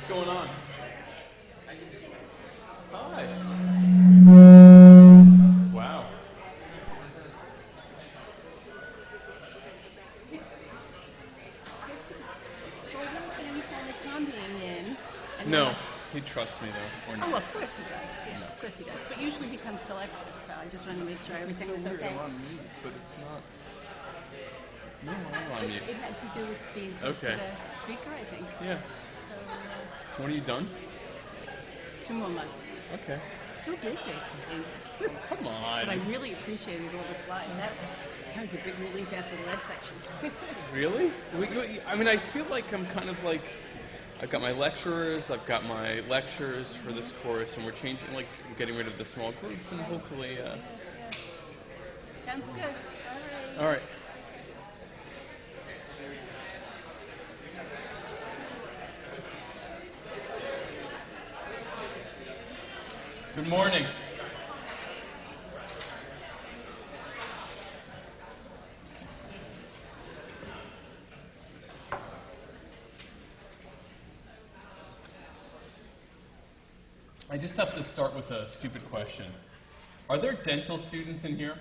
going on? Hi. Wow. Well, I don't think we saw Tom being in. And No, he trusts me though, or Oh, not. of course he does. Yeah, of course he does. But usually he comes to lectures, so I just want to make sure everything was okay. I'm on mute, but it's not. No, I'm on mute. It had to do with being close Okay. to the speaker, I think. Yeah. So, So when are you done? 2 more months. Okay. Still busy. Come on. But I really appreciated all the slides. That was a big relief after the last section. Really? I mean, I feel like I'm kind of like, I've got my lecturers, I've got my lectures for this course, and we're changing, like, getting rid of the small groups, and hopefully, Sounds good. all right. Good morning. I just have to start with a stupid question. Are there dental students in here?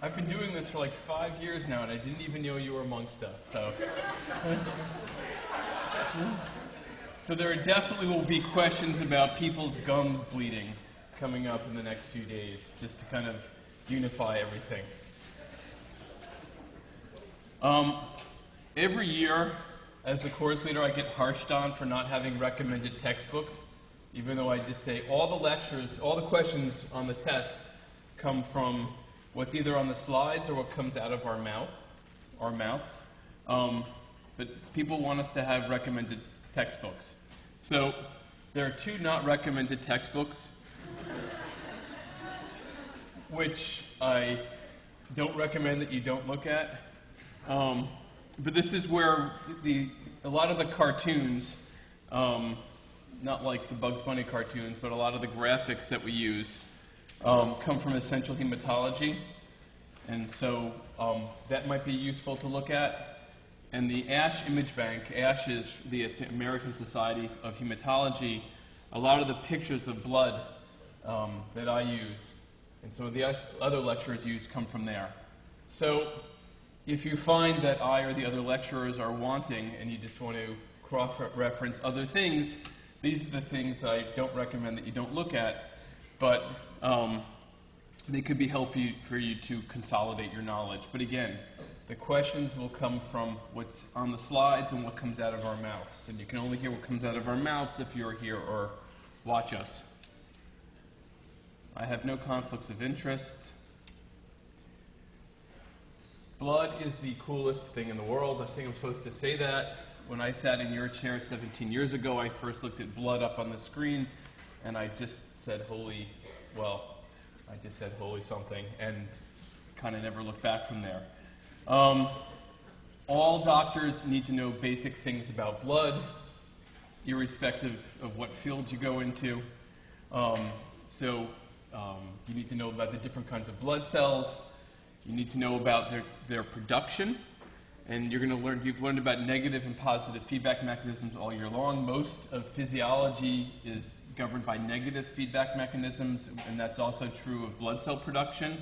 I've been doing this for like 5 years now, and I didn't even know you were amongst us. So there definitely will be questions about people's gums bleeding coming up in the next few days, just to kind of unify everything. Every year, as the course leader, I get harshed on for not having recommended textbooks, even though I just say all the lectures, all the questions on the test come from what's either on the slides or what comes out of our mouths. But people want us to have recommended textbooks. So there are 2 not recommended textbooks, which I don't recommend that you don't look at. But this is where a lot of the cartoons, not like the Bugs Bunny cartoons, but a lot of the graphics that we use come from Essential Hematology. And so that might be useful to look at. And the ASH Image Bank, ASH is the American Society of Hematology, a lot of the pictures of blood that I use, and some of the other lecturers use come from there. So if you find that I or the other lecturers are wanting and you just want to cross-reference other things, these are the things I don't recommend that you don't look at, but they could be helpful for you to consolidate your knowledge. But again, the questions will come from what's on the slides and what comes out of our mouths. And you can only hear what comes out of our mouths if you're here or watch us. I have no conflicts of interest. Blood is the coolest thing in the world. I think I'm supposed to say that. When I sat in your chair 17 years ago, I first looked at blood up on the screen, and I just said holy something, and kind of never looked back from there. All doctors need to know basic things about blood, irrespective of what field you go into. You need to know about the different kinds of blood cells. You need to know about their production. And you've learned about negative and positive feedback mechanisms all year long. Most of physiology is governed by negative feedback mechanisms, and that's also true of blood cell production.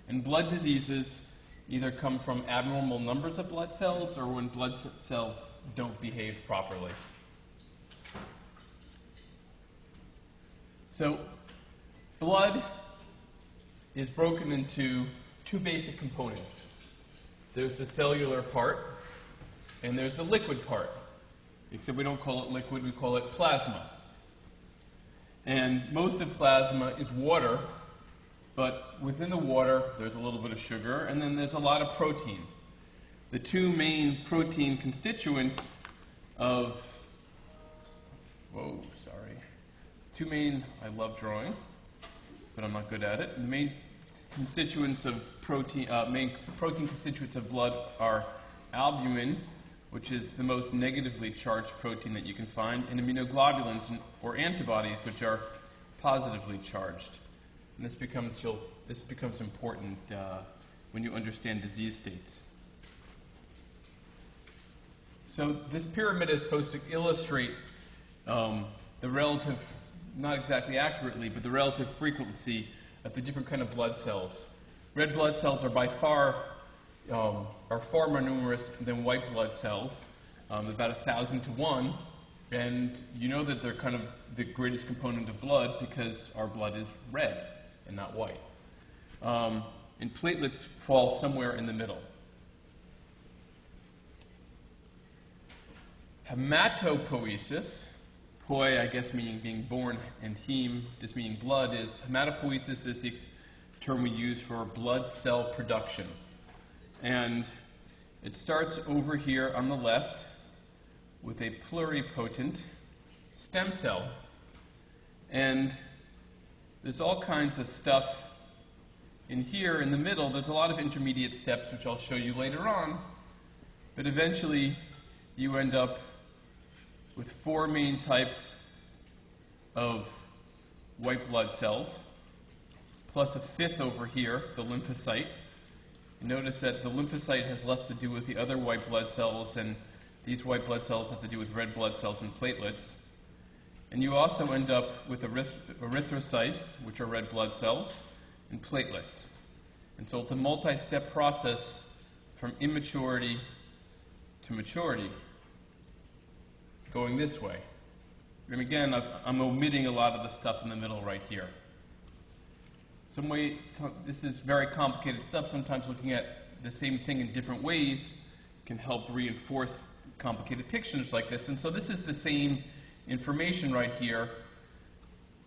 And blood diseases either come from abnormal numbers of blood cells or when blood cells don't behave properly. So blood is broken into 2 basic components. There's the cellular part, and there's the liquid part. Except we don't call it liquid, we call it plasma. And most of plasma is water, but within the water, there's a little bit of sugar, and then there's a lot of protein. The 2 main protein constituents I love drawing, but I'm not good at it. The main constituents of main protein constituents of blood are albumin, which is the most negatively charged protein that you can find, and immunoglobulins, or antibodies, which are positively charged. And this becomes important when you understand disease states. So this pyramid is supposed to illustrate the relative, not exactly accurately, but the relative frequency of the different kind of blood cells. Red blood cells are by far more numerous than white blood cells, about 1,000 to 1, and you know that they're kind of the greatest component of blood because our blood is red and not white. And platelets fall somewhere in the middle. Hematopoiesis, poi, I guess, meaning being born, and heme, just meaning blood, hematopoiesis is the term we use for blood cell production. And it starts over here on the left with a pluripotent stem cell. And there's all kinds of stuff in here in the middle. There's a lot of intermediate steps, which I'll show you later on. But eventually, you end up with 4 main types of white blood cells, plus a 5th over here, the lymphocyte. You notice that the lymphocyte has less to do with the other white blood cells, and these white blood cells have to do with red blood cells and platelets. And you also end up with erythrocytes, which are red blood cells, and platelets. And so it's a multi-step process from immaturity to maturity, going this way. And again, I'm omitting a lot of the stuff in the middle right here. This is very complicated stuff. Sometimes looking at the same thing in different ways can help reinforce complicated pictures like this. And so this is the same information right here.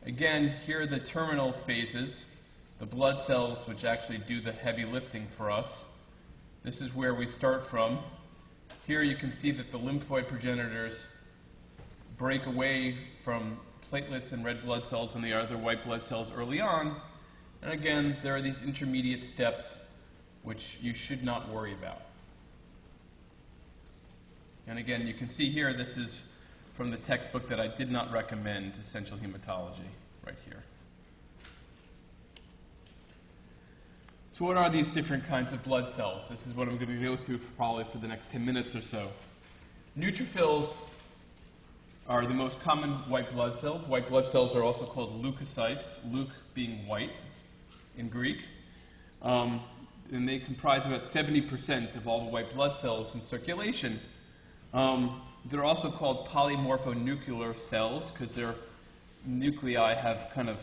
Again, here are the terminal phases, the blood cells which actually do the heavy lifting for us. This is where we start from. Here you can see that the lymphoid progenitors break away from platelets and red blood cells and the other white blood cells early on. And again, there are these intermediate steps which you should not worry about. And again, you can see here, this is from the textbook that I did not recommend, Essential Hematology, right here. So what are these different kinds of blood cells? This is what I'm going to go through probably for the next 10 minutes or so. Neutrophils are the most common white blood cells. White blood cells are also called leukocytes, leuk being white in Greek. And they comprise about 70% of all the white blood cells in circulation. They're also called polymorphonuclear cells because their nuclei have kind of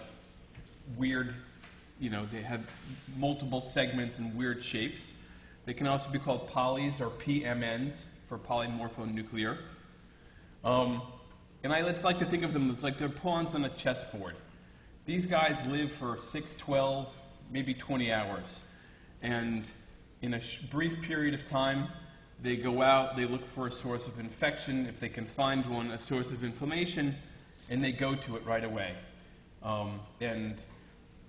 weird, they have multiple segments and weird shapes. They can also be called polys or PMNs for polymorphonuclear. And I like to think of them as like they're pawns on a chessboard. These guys live for 6, 12, maybe 20 hours. And in a brief period of time, they go out, they look for a source of infection. If they can find one, a source of inflammation, and they go to it right away. And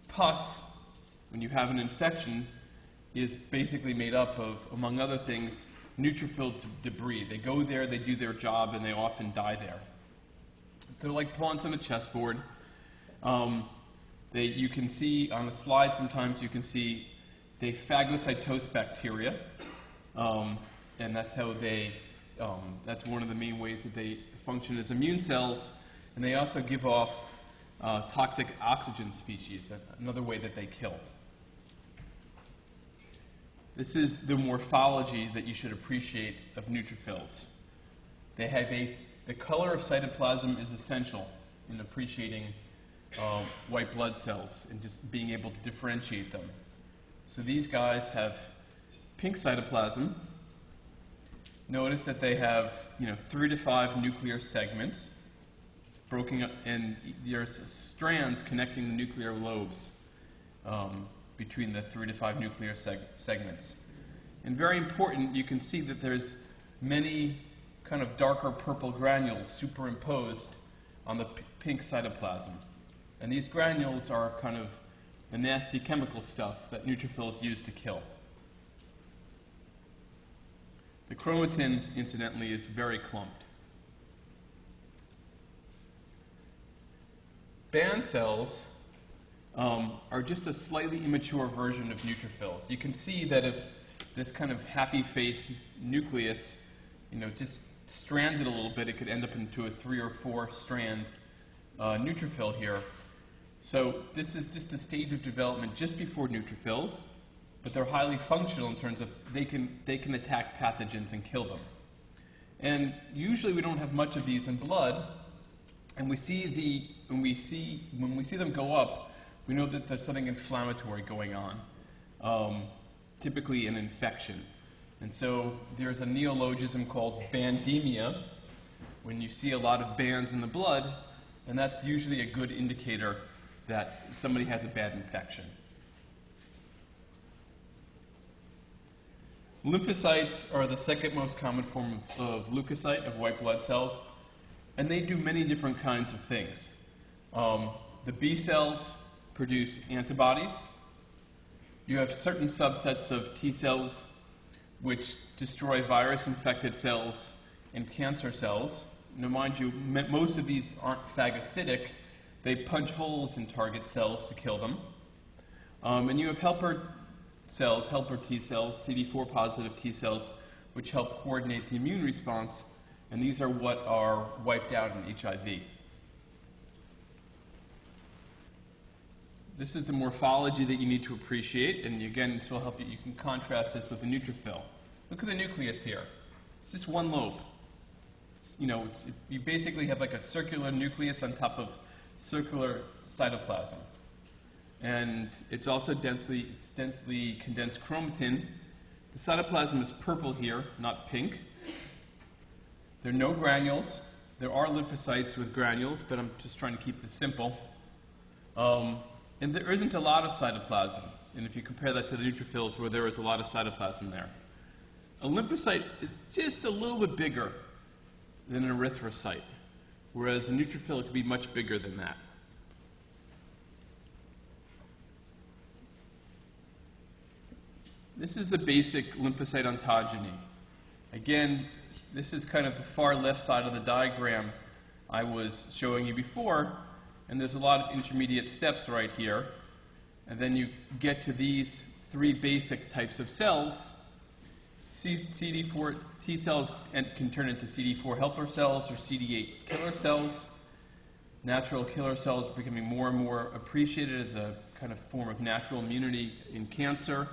pus, when you have an infection, is basically made up of, among other things, neutrophil debris. They go there, they do their job, and they often die there. They're like pawns on a chessboard. You can see on the slide sometimes, you can see they phagocytose bacteria. And that's how that's one of the main ways that they function as immune cells. And they also give off toxic oxygen species, another way that they kill. This is the morphology that you should appreciate of neutrophils. They have the color of cytoplasm is essential in appreciating white blood cells and just being able to differentiate them. So these guys have pink cytoplasm. Notice that they have 3 to 5 nuclear segments broken up, and there's strands connecting the nuclear lobes between the 3 to 5 nuclear segments. And very important, you can see that there's many kind of darker purple granules superimposed on the pink cytoplasm. And these granules are kind of the nasty chemical stuff that neutrophils use to kill. The chromatin, incidentally, is very clumped. Band cells are just a slightly immature version of neutrophils. You can see that if this kind of happy face nucleus, just strand it a little bit, it could end up into a 3 or 4 strand neutrophil here. So this is just a stage of development just before neutrophils, but they're highly functional in terms of they can attack pathogens and kill them. And usually we don't have much of these in blood, and when we see them go up, we know that there's something inflammatory going on, typically an infection. And so there's a neologism called bandemia, when you see a lot of bands in the blood, and that's usually a good indicator that somebody has a bad infection. Lymphocytes are the second most common form of leukocyte, of white blood cells, and they do many different kinds of things. The B cells produce antibodies. You have certain subsets of T cells which destroy virus-infected cells and cancer cells. Now, mind you, most of these aren't phagocytic. They punch holes in target cells to kill them. And you have helper cells, helper T cells, CD4 positive T cells, which help coordinate the immune response, and these are what are wiped out in HIV. This is the morphology that you need to appreciate, and again, this will help you. You can contrast this with a neutrophil. Look at the nucleus here. It's just one lobe. You basically have like a circular nucleus on top of circular cytoplasm. And it's also densely condensed chromatin. The cytoplasm is purple here, not pink. There are no granules. There are lymphocytes with granules, but I'm just trying to keep this simple. And there isn't a lot of cytoplasm. And if you compare that to the neutrophils, where there is a lot of cytoplasm there. A lymphocyte is just a little bit bigger than an erythrocyte, whereas a neutrophil could be much bigger than that. This is the basic lymphocyte ontogeny. Again, this is kind of the far left side of the diagram I was showing you before, and there's a lot of intermediate steps right here. And then you get to these 3 basic types of cells. CD4 T cells can turn into CD4 helper cells or CD8 killer cells. Natural killer cells are becoming more and more appreciated as a kind of form of natural immunity in cancer.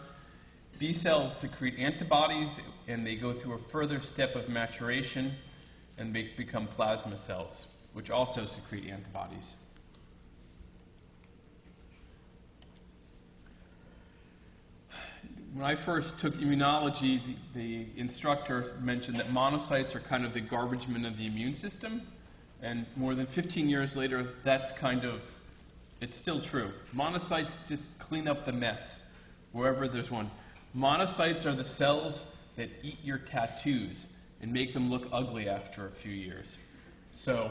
B cells secrete antibodies, and they go through a further step of maturation and become plasma cells, which also secrete antibodies. When I first took immunology, the instructor mentioned that monocytes are kind of the garbage men of the immune system, and more than 15 years later, it's still true. Monocytes just clean up the mess wherever there's one. Monocytes are the cells that eat your tattoos and make them look ugly after a few years. So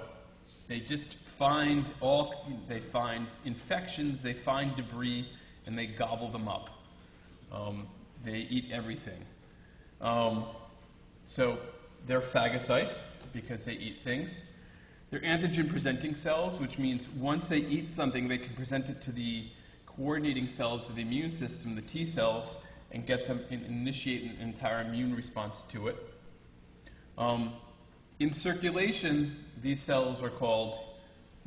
they just find infections, they find debris, and they gobble them up. They eat everything. So they're phagocytes because they eat things. They're antigen-presenting cells, which means once they eat something, they can present it to the coordinating cells of the immune system, the T cells, and get them initiate an entire immune response to it. In circulation, these cells are called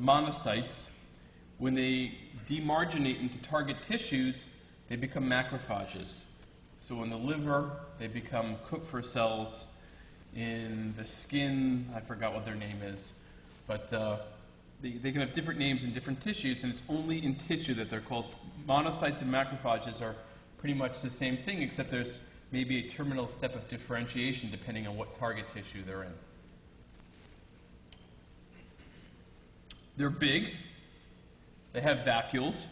monocytes. When they demarginate into target tissues, they become macrophages. So in the liver, they become Kupffer cells. In the skin, I forgot what their name is, but they can have different names in different tissues, and it's only in tissue that they're called. Monocytes and macrophages are pretty much the same thing, except there's maybe a terminal step of differentiation depending on what target tissue they're in. They're big. They have vacuoles.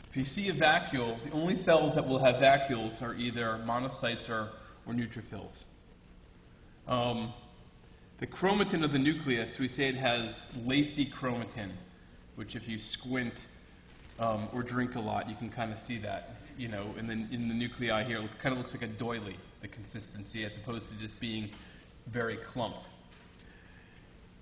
If you see a vacuole, the only cells that will have vacuoles are either monocytes or neutrophils. The chromatin of the nucleus, we say it has lacy chromatin, which if you squint or drink a lot, you can kind of see that. And then in the nuclei here, it kind of looks like a doily, the consistency, as opposed to just being very clumped.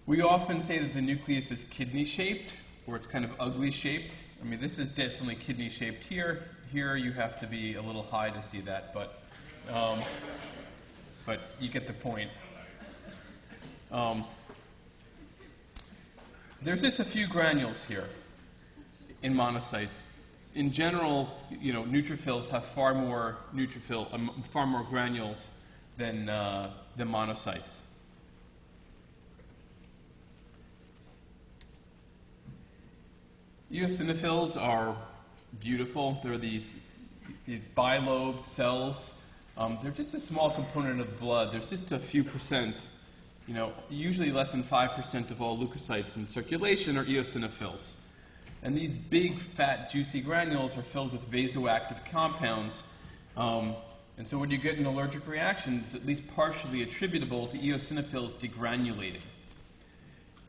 We often say that the nucleus is kidney-shaped, or it's kind of ugly-shaped. I mean, this is definitely kidney-shaped here. Here you have to be a little high to see that, but you get the point. There's just a few granules here in monocytes. In general, neutrophils have far more granules than monocytes. Eosinophils are beautiful. They're these bilobed cells. They're just a small component of the blood. There's just a few percent, usually less than 5% of all leukocytes in circulation are eosinophils. And these big, fat, juicy granules are filled with vasoactive compounds. And so when you get an allergic reaction, it's at least partially attributable to eosinophils degranulating.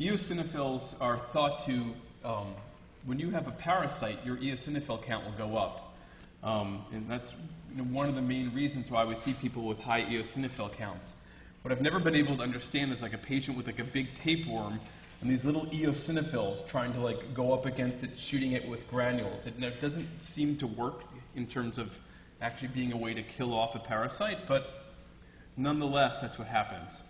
Eosinophils are thought to, when you have a parasite, your eosinophil count will go up. And that's one of the main reasons why we see people with high eosinophil counts. What I've never been able to understand is like a patient with like a big tapeworm and these little eosinophils trying to like go up against it, shooting it with granules. It doesn't seem to work in terms of actually being a way to kill off a parasite, but nonetheless, that's what happens.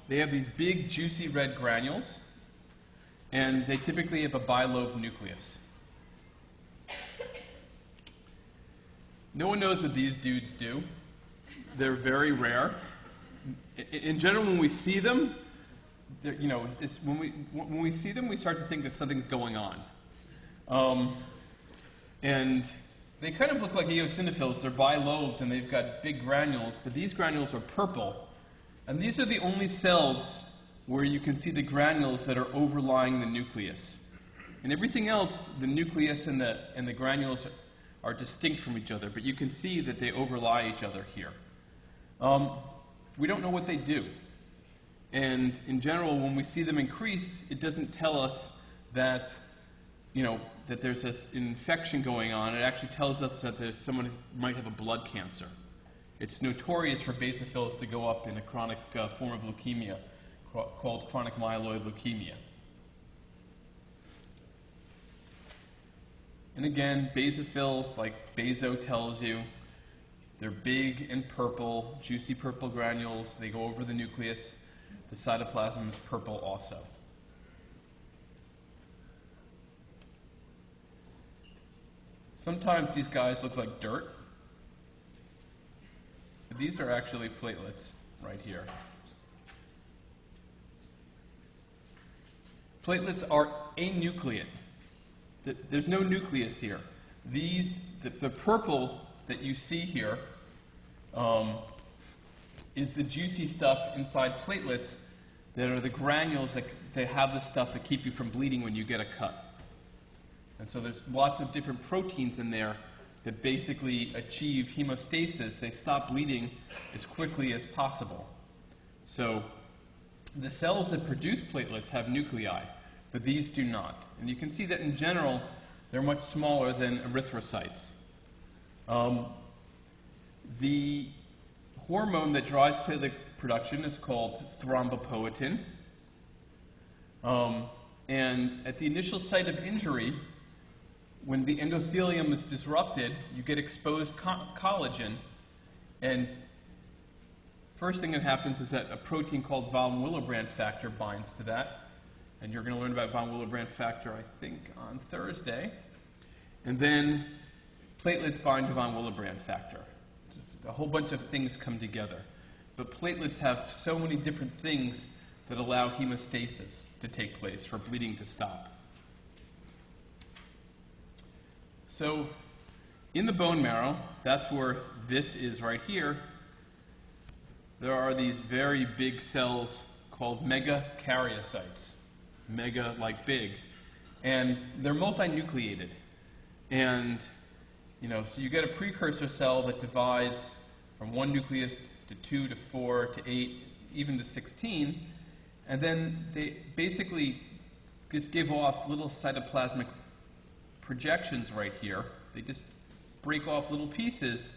They have these big, juicy red granules, and they typically have a bilobed nucleus. No one knows what these dudes do. They're very rare. In general, when we see them, when we see them, we start to think that something's going on. And they kind of look like eosinophils. They're bilobed, and they've got big granules, but these granules are purple. And these are the only cells where you can see the granules that are overlying the nucleus. And everything else, the nucleus and the granules are distinct from each other, but you can see that they overlie each other here. We don't know what they do. And in general, when we see them increase, it doesn't tell us that, that there's this infection going on. It actually tells us that there's someone who might have a blood cancer. It's notorious for basophils to go up in a chronic form of leukemia called chronic myeloid leukemia. And again, basophils, like baso tells you, they're big and purple, juicy purple granules. They go over the nucleus. The cytoplasm is purple also. Sometimes these guys look like dirt. But these are actually platelets right here. Platelets are anucleate. There's no nucleus here. The purple that you see here is the juicy stuff inside platelets that are the granules that have the stuff that keep you from bleeding when you get a cut. And so there's lots of different proteins in there that basically achieve hemostasis. They stop bleeding as quickly as possible. So the cells that produce platelets have nuclei, but these do not. And you can see that in general, they're much smaller than erythrocytes. The hormone that drives platelet production is called thrombopoietin. And at the initial site of injury, when the endothelium is disrupted, you get exposed collagen. And first thing that happens is that a protein called von Willebrand factor binds to that. And you're going to learn about von Willebrand factor, I think, on Thursday. And then platelets bind to von Willebrand factor. A whole bunch of things come together. But platelets have so many different things that allow hemostasis to take place, for bleeding to stop. So in the bone marrow, that's where this is right here, there are these very big cells called megakaryocytes. Mega like big. And they're multinucleated. And so you get a precursor cell that divides from one nucleus to 2 to 4 to 8, even to 16, and then they basically just give off little cytoplasmic projections right here. They just break off little pieces,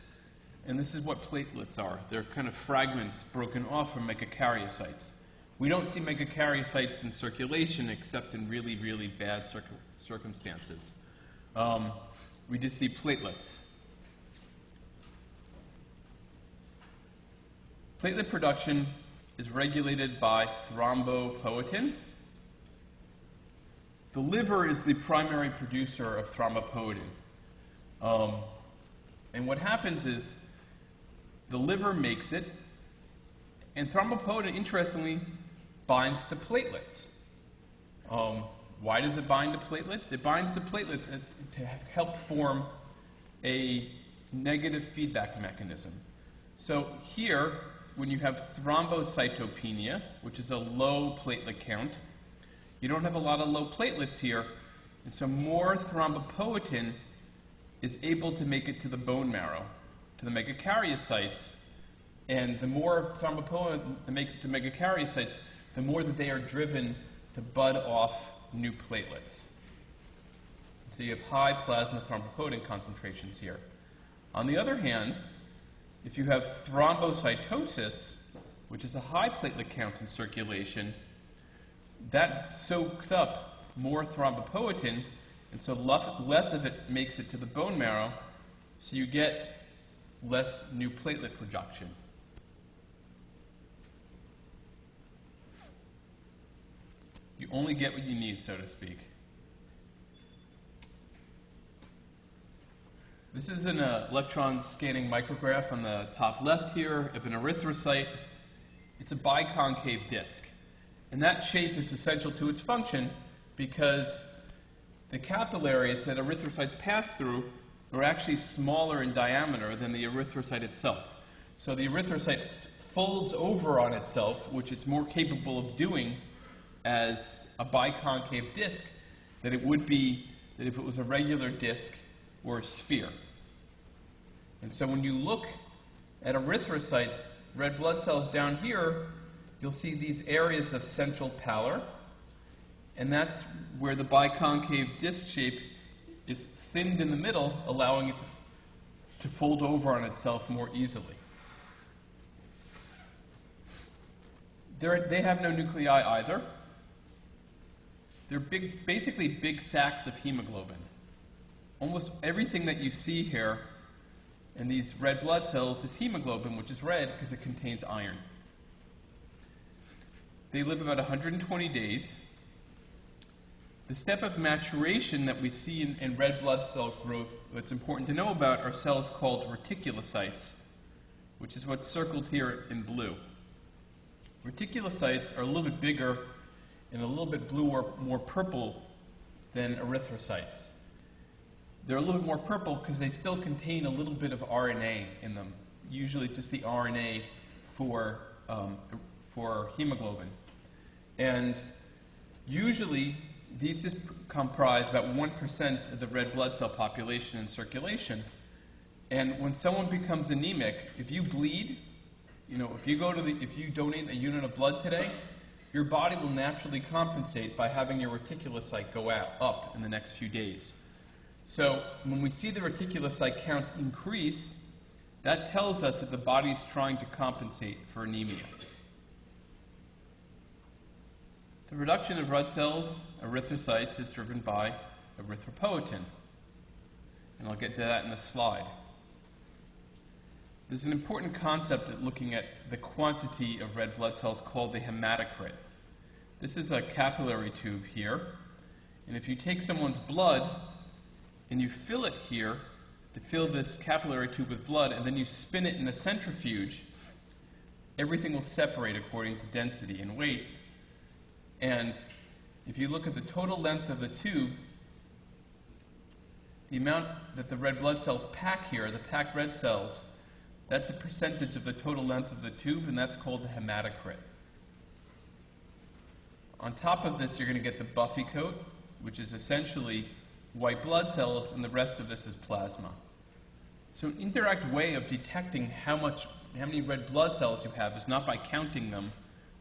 and this is what platelets are. They're kind of fragments broken off from megakaryocytes. We don't see megakaryocytes in circulation except in really, really bad circumstances. We just see platelets. Platelet production is regulated by thrombopoietin. The liver is the primary producer of thrombopoietin. And what happens is the liver makes it, and thrombopoietin, interestingly, binds to platelets. Why does it bind to platelets? It binds to platelets to help form a negative feedback mechanism. So here, when you have thrombocytopenia, which is a low platelet count, you don't have a lot of low platelets here, and so more thrombopoietin is able to make it to the bone marrow, to the megakaryocytes, and the more thrombopoietin that makes it to megakaryocytes, the more that they are driven to bud off new platelets. So you have high plasma thrombopoietin concentrations here. On the other hand, if you have thrombocytosis, which is a high platelet count in circulation, that soaks up more thrombopoietin, and so less of it makes it to the bone marrow, so you get less new platelet production. You only get what you need, so to speak. This is an electron scanning micrograph on the top left here of an erythrocyte. It's a biconcave disc. And that shape is essential to its function because the capillaries that erythrocytes pass through are actually smaller in diameter than the erythrocyte itself. So the erythrocyte folds over on itself, which it's more capable of doing as a biconcave disc than it would be that if it was a regular disc or a sphere. And so when you look at erythrocytes, red blood cells down here, you'll see these areas of central pallor, and that's where the biconcave disc shape is thinned in the middle, allowing it to fold over on itself more easily. They have no nuclei either. They're basically big sacs of hemoglobin. Almost everything that you see here in these red blood cells is hemoglobin, which is red because it contains iron. They live about 120 days. The step of maturation that we see in red blood cell growth that's important to know about are cells called reticulocytes, which is what's circled here in blue. Reticulocytes are a little bit bigger and a little bit blue or more purple than erythrocytes. They're a little bit more purple because they still contain a little bit of RNA in them, usually just the RNA for hemoglobin. And usually these just comprise about 1% of the red blood cell population in circulation. And when someone becomes anemic, if you bleed, if you donate a unit of blood today, your body will naturally compensate by having your reticulocyte go up in the next few days. So when we see the reticulocyte count increase, that tells us that the body is trying to compensate for anemia. The reduction of red cells, erythrocytes, is driven by erythropoietin. And I'll get to that in a slide. There's an important concept at looking at the quantity of red blood cells called the hematocrit. This is a capillary tube here. And if you take someone's blood and you fill it here to fill this capillary tube with blood, and then you spin it in a centrifuge, everything will separate according to density and weight. And if you look at the total length of the tube, the amount that the red blood cells pack here, the packed red cells, that's a percentage of the total length of the tube, and that's called the hematocrit. On top of this, you're going to get the buffy coat, which is essentially white blood cells, and the rest of this is plasma. So an indirect way of detecting how many red blood cells you have is not by counting them.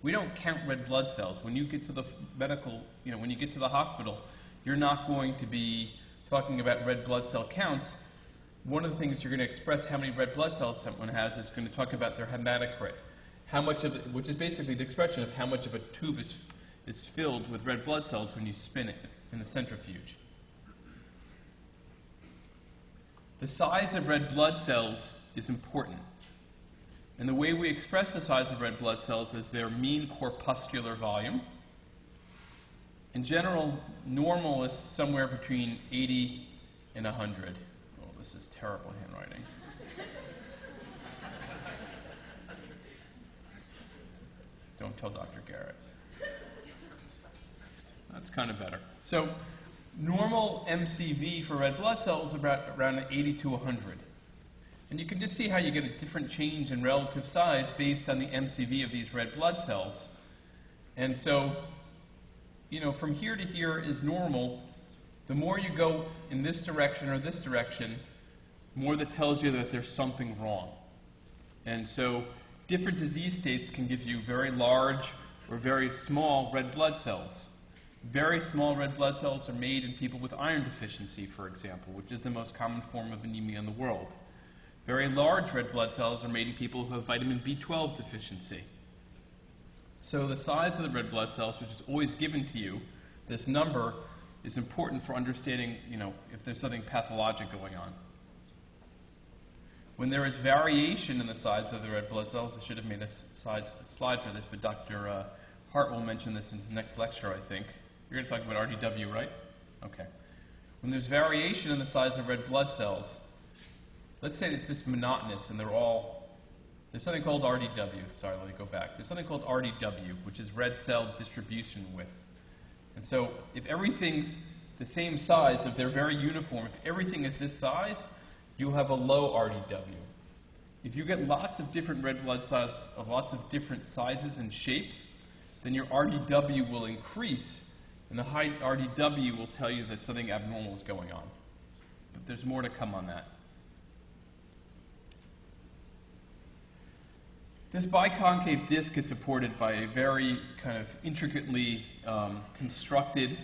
We don't count red blood cells. When you get to the when you get to the hospital, you're not going to be talking about red blood cell counts. One of the things you're going to express how many red blood cells someone has is going to talk about their hematocrit, which is basically the expression of how much of a tube is filled with red blood cells when you spin it in the centrifuge. The size of red blood cells is important. And the way we express the size of red blood cells is their mean corpuscular volume. In general, normal is somewhere between 80 and 100. Oh, this is terrible handwriting. Don't tell Dr. Garrett. That's kind of better. So normal MCV for red blood cells is around 80 to 100. And you can just see how you get a different change in relative size based on the MCV of these red blood cells. And so, from here to here is normal. The more you go in this direction or this direction, more that tells you that there's something wrong. And so different disease states can give you very large or very small red blood cells. Very small red blood cells are made in people with iron deficiency, for example, which is the most common form of anemia in the world. Very large red blood cells are made in people who have vitamin B12 deficiency. So the size of the red blood cells, which is always given to you, this number is important for understanding, if there's something pathologic going on. When there is variation in the size of the red blood cells, I should have made a slide for this, but Dr. Hart will mention this in his next lecture, I think. You're going to talk about RDW, right? Okay. When there's variation in the size of red blood cells, let's say it's just monotonous and there's something called RDW. Sorry, let me go back. There's something called RDW, which is red cell distribution width. And so if everything's the same size, if they're very uniform, if everything is this size, you'll have a low RDW. If you get lots of different red blood cells of lots of different sizes and shapes, then your RDW will increase, and the high RDW will tell you that something abnormal is going on. But there's more to come on that. This biconcave disc is supported by a very kind of intricately constructed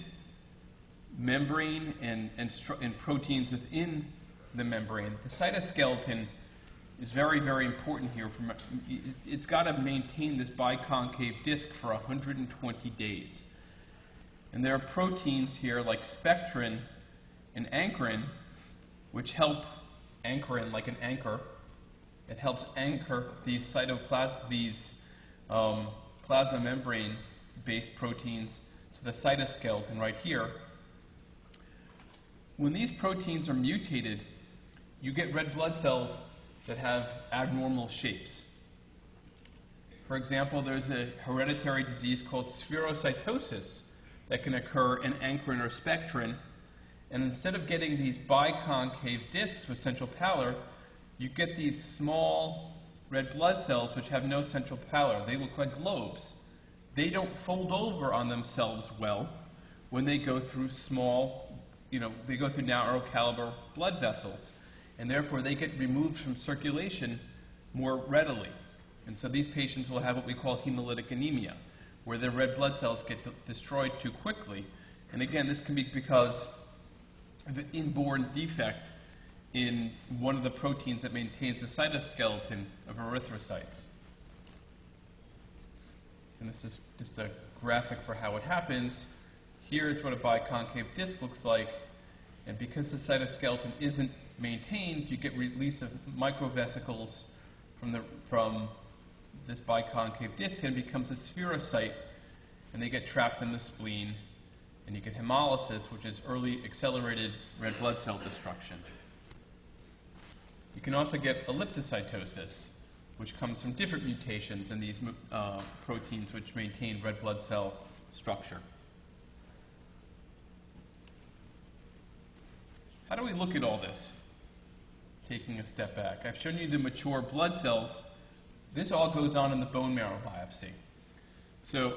membrane and proteins within the membrane. The cytoskeleton is very, very important here. It's got to maintain this biconcave disc for 120 days. And there are proteins here like spectrin and ankyrin, which help ankyrin like an anchor. It helps anchor these plasma membrane-based proteins to the cytoskeleton right here. When these proteins are mutated, you get red blood cells that have abnormal shapes. For example, there's a hereditary disease called spherocytosis that can occur in ankyrin or spectrin, and instead of getting these biconcave discs with central pallor, you get these small red blood cells which have no central pallor. They look like globes. They don't fold over on themselves well when they go through they go through narrow caliber blood vessels, and therefore they get removed from circulation more readily. And so these patients will have what we call hemolytic anemia, where their red blood cells get destroyed too quickly. And again, this can be because of an inborn defect in one of the proteins that maintains the cytoskeleton of erythrocytes. And this is just a graphic for how it happens. Here is what a biconcave disc looks like, and because the cytoskeleton isn't maintained, you get release of microvesicles from this biconcave disc, and it becomes a spherocyte, and they get trapped in the spleen, and you get hemolysis, which is early accelerated red blood cell destruction. You can also get elliptocytosis, which comes from different mutations in these proteins which maintain red blood cell structure. How do we look at all this? Taking a step back. I've shown you the mature blood cells. This all goes on in the bone marrow biopsy. So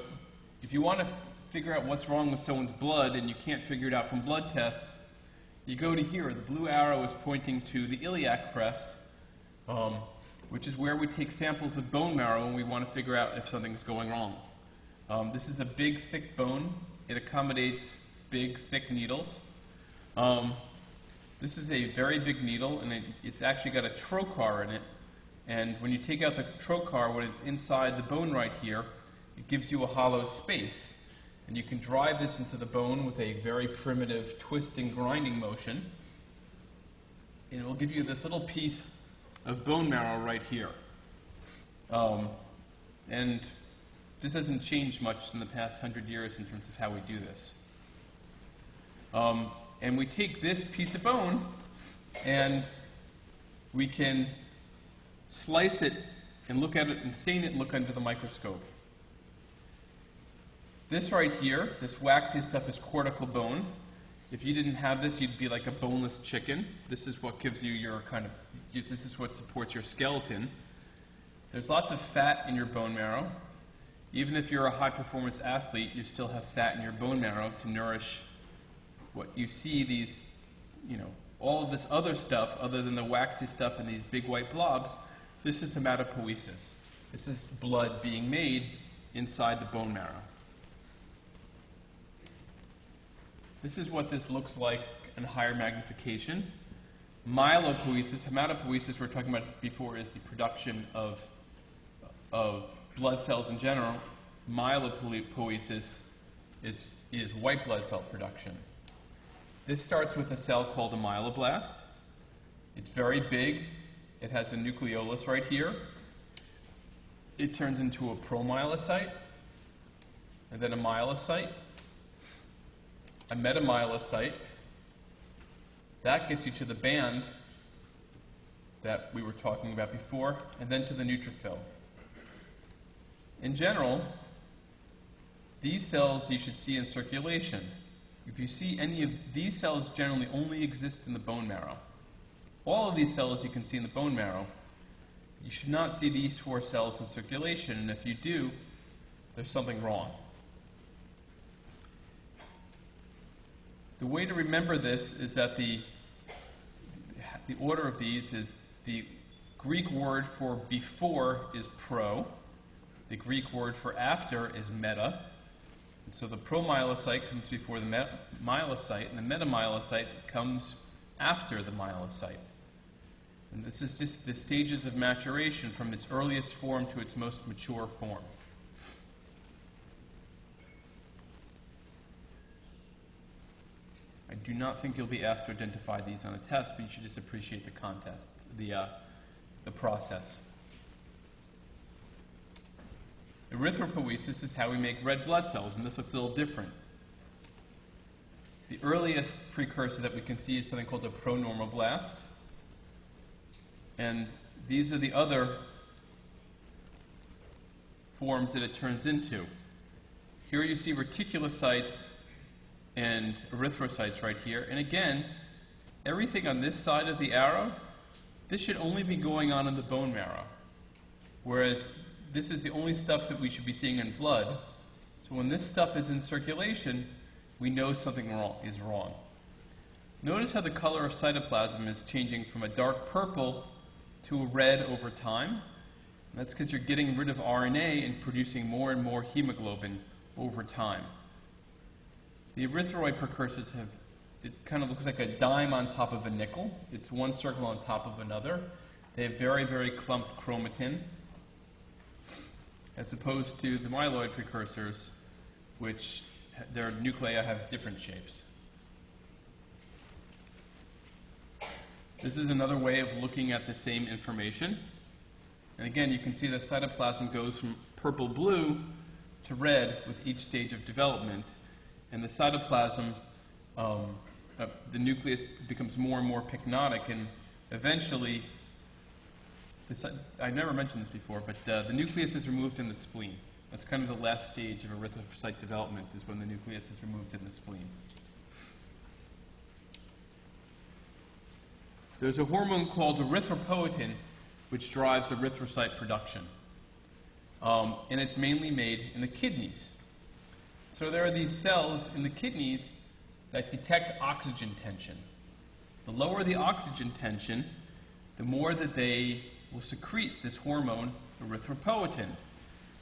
if you want to figure out what's wrong with someone's blood and you can't figure it out from blood tests, you go to here. The blue arrow is pointing to the iliac crest, which is where we take samples of bone marrow when we want to figure out if something's going wrong. This is a big, thick bone. It accommodates big, thick needles. This is a very big needle, and it's actually got a trocar in it. And when you take out the trocar, when it's inside the bone right here, it gives you a hollow space. And you can drive this into the bone with a very primitive twisting, grinding motion. And it will give you this little piece of bone marrow right here. And this hasn't changed much in the past 100 years in terms of how we do this. And we take this piece of bone and we can slice it and look at it and stain it and look under the microscope. This right here, this waxy stuff, is cortical bone. If you didn't have this, you'd be like a boneless chicken. This is what gives you your this is what supports your skeleton. There's lots of fat in your bone marrow. Even if you're a high-performance athlete, you still have fat in your bone marrow to nourish what you see, these, all of this other stuff other than the waxy stuff and these big white blobs. This is hematopoiesis. This is blood being made inside the bone marrow. This is what this looks like in higher magnification. Myelopoiesis, hematopoiesis we're talking about before is the production of blood cells in general. Myelopoiesis is white blood cell production. This starts with a cell called a myeloblast. It's very big. It has a nucleolus right here. It turns into a promyelocyte, and then a myelocyte, a metamyelocyte. That gets you to the band that we were talking about before, and then to the neutrophil. In general, these cells you should see in circulation. If you see any of these cells, generally only exist in the bone marrow. All of these cells you can see in the bone marrow. You should not see these 4 cells in circulation, and if you do, there's something wrong. The way to remember this is that the order of these is the Greek word for before is pro, the Greek word for after is meta. And so the promyelocyte comes before the myelocyte, and the metamyelocyte comes after the myelocyte. And this is just the stages of maturation from its earliest form to its most mature form. I do not think you'll be asked to identify these on a test, but you should just appreciate the content, the process. Erythropoiesis is how we make red blood cells, and this looks a little different. The earliest precursor that we can see is something called a pronormoblast. And these are the other forms that it turns into. Here you see reticulocytes and erythrocytes right here. And again, everything on this side of the arrow, this should only be going on in the bone marrow. Whereas this is the only stuff that we should be seeing in blood. So when this stuff is in circulation, we know something is wrong. Notice how the color of cytoplasm is changing from a dark purple to a red over time. And that's because you're getting rid of RNA and producing more and more hemoglobin over time. The erythroid precursors it kind of looks like a dime on top of a nickel. It's one circle on top of another. They have very, very clumped chromatin, as opposed to the myeloid precursors, which their nuclei have different shapes. This is another way of looking at the same information. And again, you can see the cytoplasm goes from purple-blue to red with each stage of development. And the cytoplasm, the nucleus becomes more and more pycnotic, and eventually, I never mentioned this before, but the nucleus is removed in the spleen. That's kind of the last stage of erythrocyte development, is when the nucleus is removed in the spleen. There's a hormone called erythropoietin, which drives erythrocyte production. And it's mainly made in the kidneys. So there are these cells in the kidneys that detect oxygen tension. The lower the oxygen tension, the more that they will secrete this hormone, erythropoietin.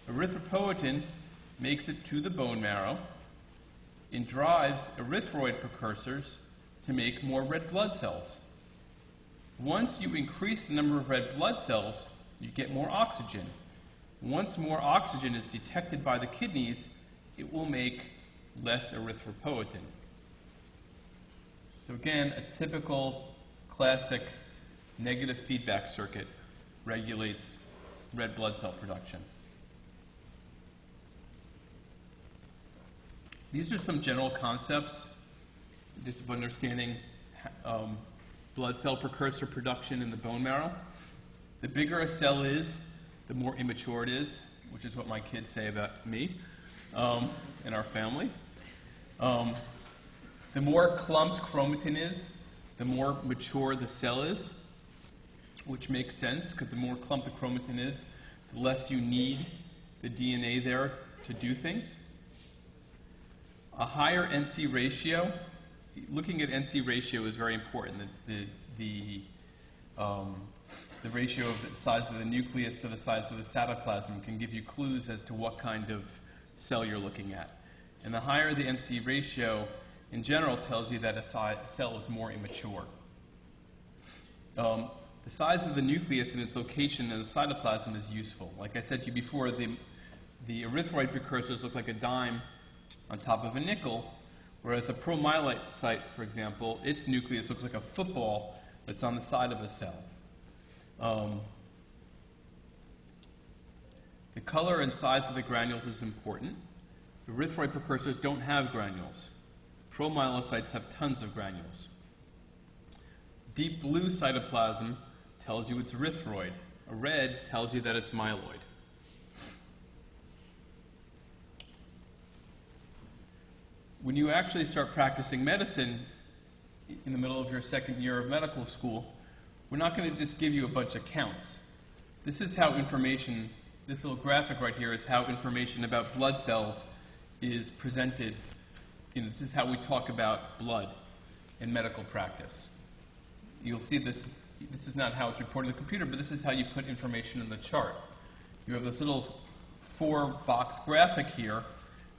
Erythropoietin makes it to the bone marrow and drives erythroid precursors to make more red blood cells. Once you increase the number of red blood cells, you get more oxygen. Once more oxygen is detected by the kidneys, it will make less erythropoietin. So again, a typical classic negative feedback circuit regulates red blood cell production. These are some general concepts just of understanding blood cell precursor production in the bone marrow. The bigger a cell is, the more immature it is, which is what my kids say about me and our family. The more clumped chromatin is, the more mature the cell is, which makes sense because the more clumped the chromatin is, the less you need the DNA there to do things. A higher NC ratio, looking at NC ratio is very important. The ratio of the size of the nucleus to the size of the cytoplasm can give you clues as to what kind of cell you're looking at. And the higher the NC ratio, in general, tells you that a cell is more immature. The size of the nucleus and its location in the cytoplasm is useful. Like I said to you before, the erythroid precursors look like a dime on top of a nickel, whereas a promyelocyte site, for example, its nucleus looks like a football that's on the side of a cell. The color and size of the granules is important. Erythroid precursors don't have granules. Promyelocytes have tons of granules. Deep blue cytoplasm tells you it's erythroid. A red tells you that it's myeloid. When you actually start practicing medicine in the middle of your second year of medical school, we're not going to just give you a bunch of counts. This is how information, this little graphic right here is how information about blood cells is presented. This is how we talk about blood in medical practice. You'll see this is not how it's reported on the computer, but this is how you put information in the chart. You have this little 4-box graphic here.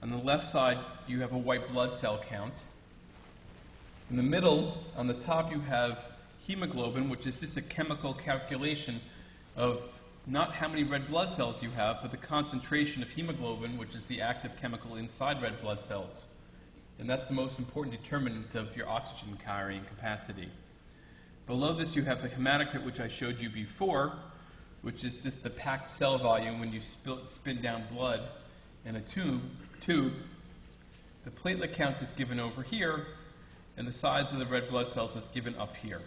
On the left side, you have a white blood cell count. In the middle, on the top, you have hemoglobin, which is just a chemical calculation of not how many red blood cells you have, but the concentration of hemoglobin, which is the active chemical inside red blood cells. And that's the most important determinant of your oxygen carrying capacity. Below this, you have the hematocrit, which I showed you before, which is just the packed cell volume when you spin down blood in a tube. The platelet count is given over here, and the size of the red blood cells is given up here.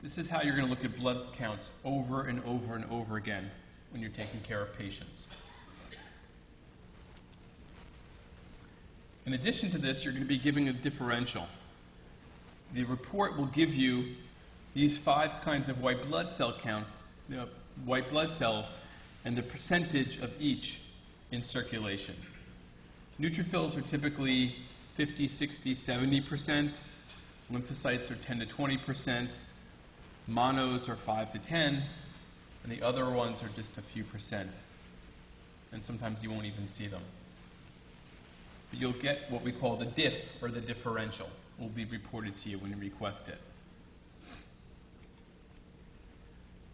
This is how you're going to look at blood counts over and over and over again when you're taking care of patients. In addition to this, you're going to be giving a differential. The report will give you these 5 kinds of white blood cell count, white blood cells, and the percentage of each in circulation. Neutrophils are typically 50, 60, 70%. Lymphocytes are 10 to 20%. Monos are 5 to 10. And the other ones are just a few percent. And sometimes you won't even see them. But you'll get what we call the diff, or the differential. It will be reported to you when you request it.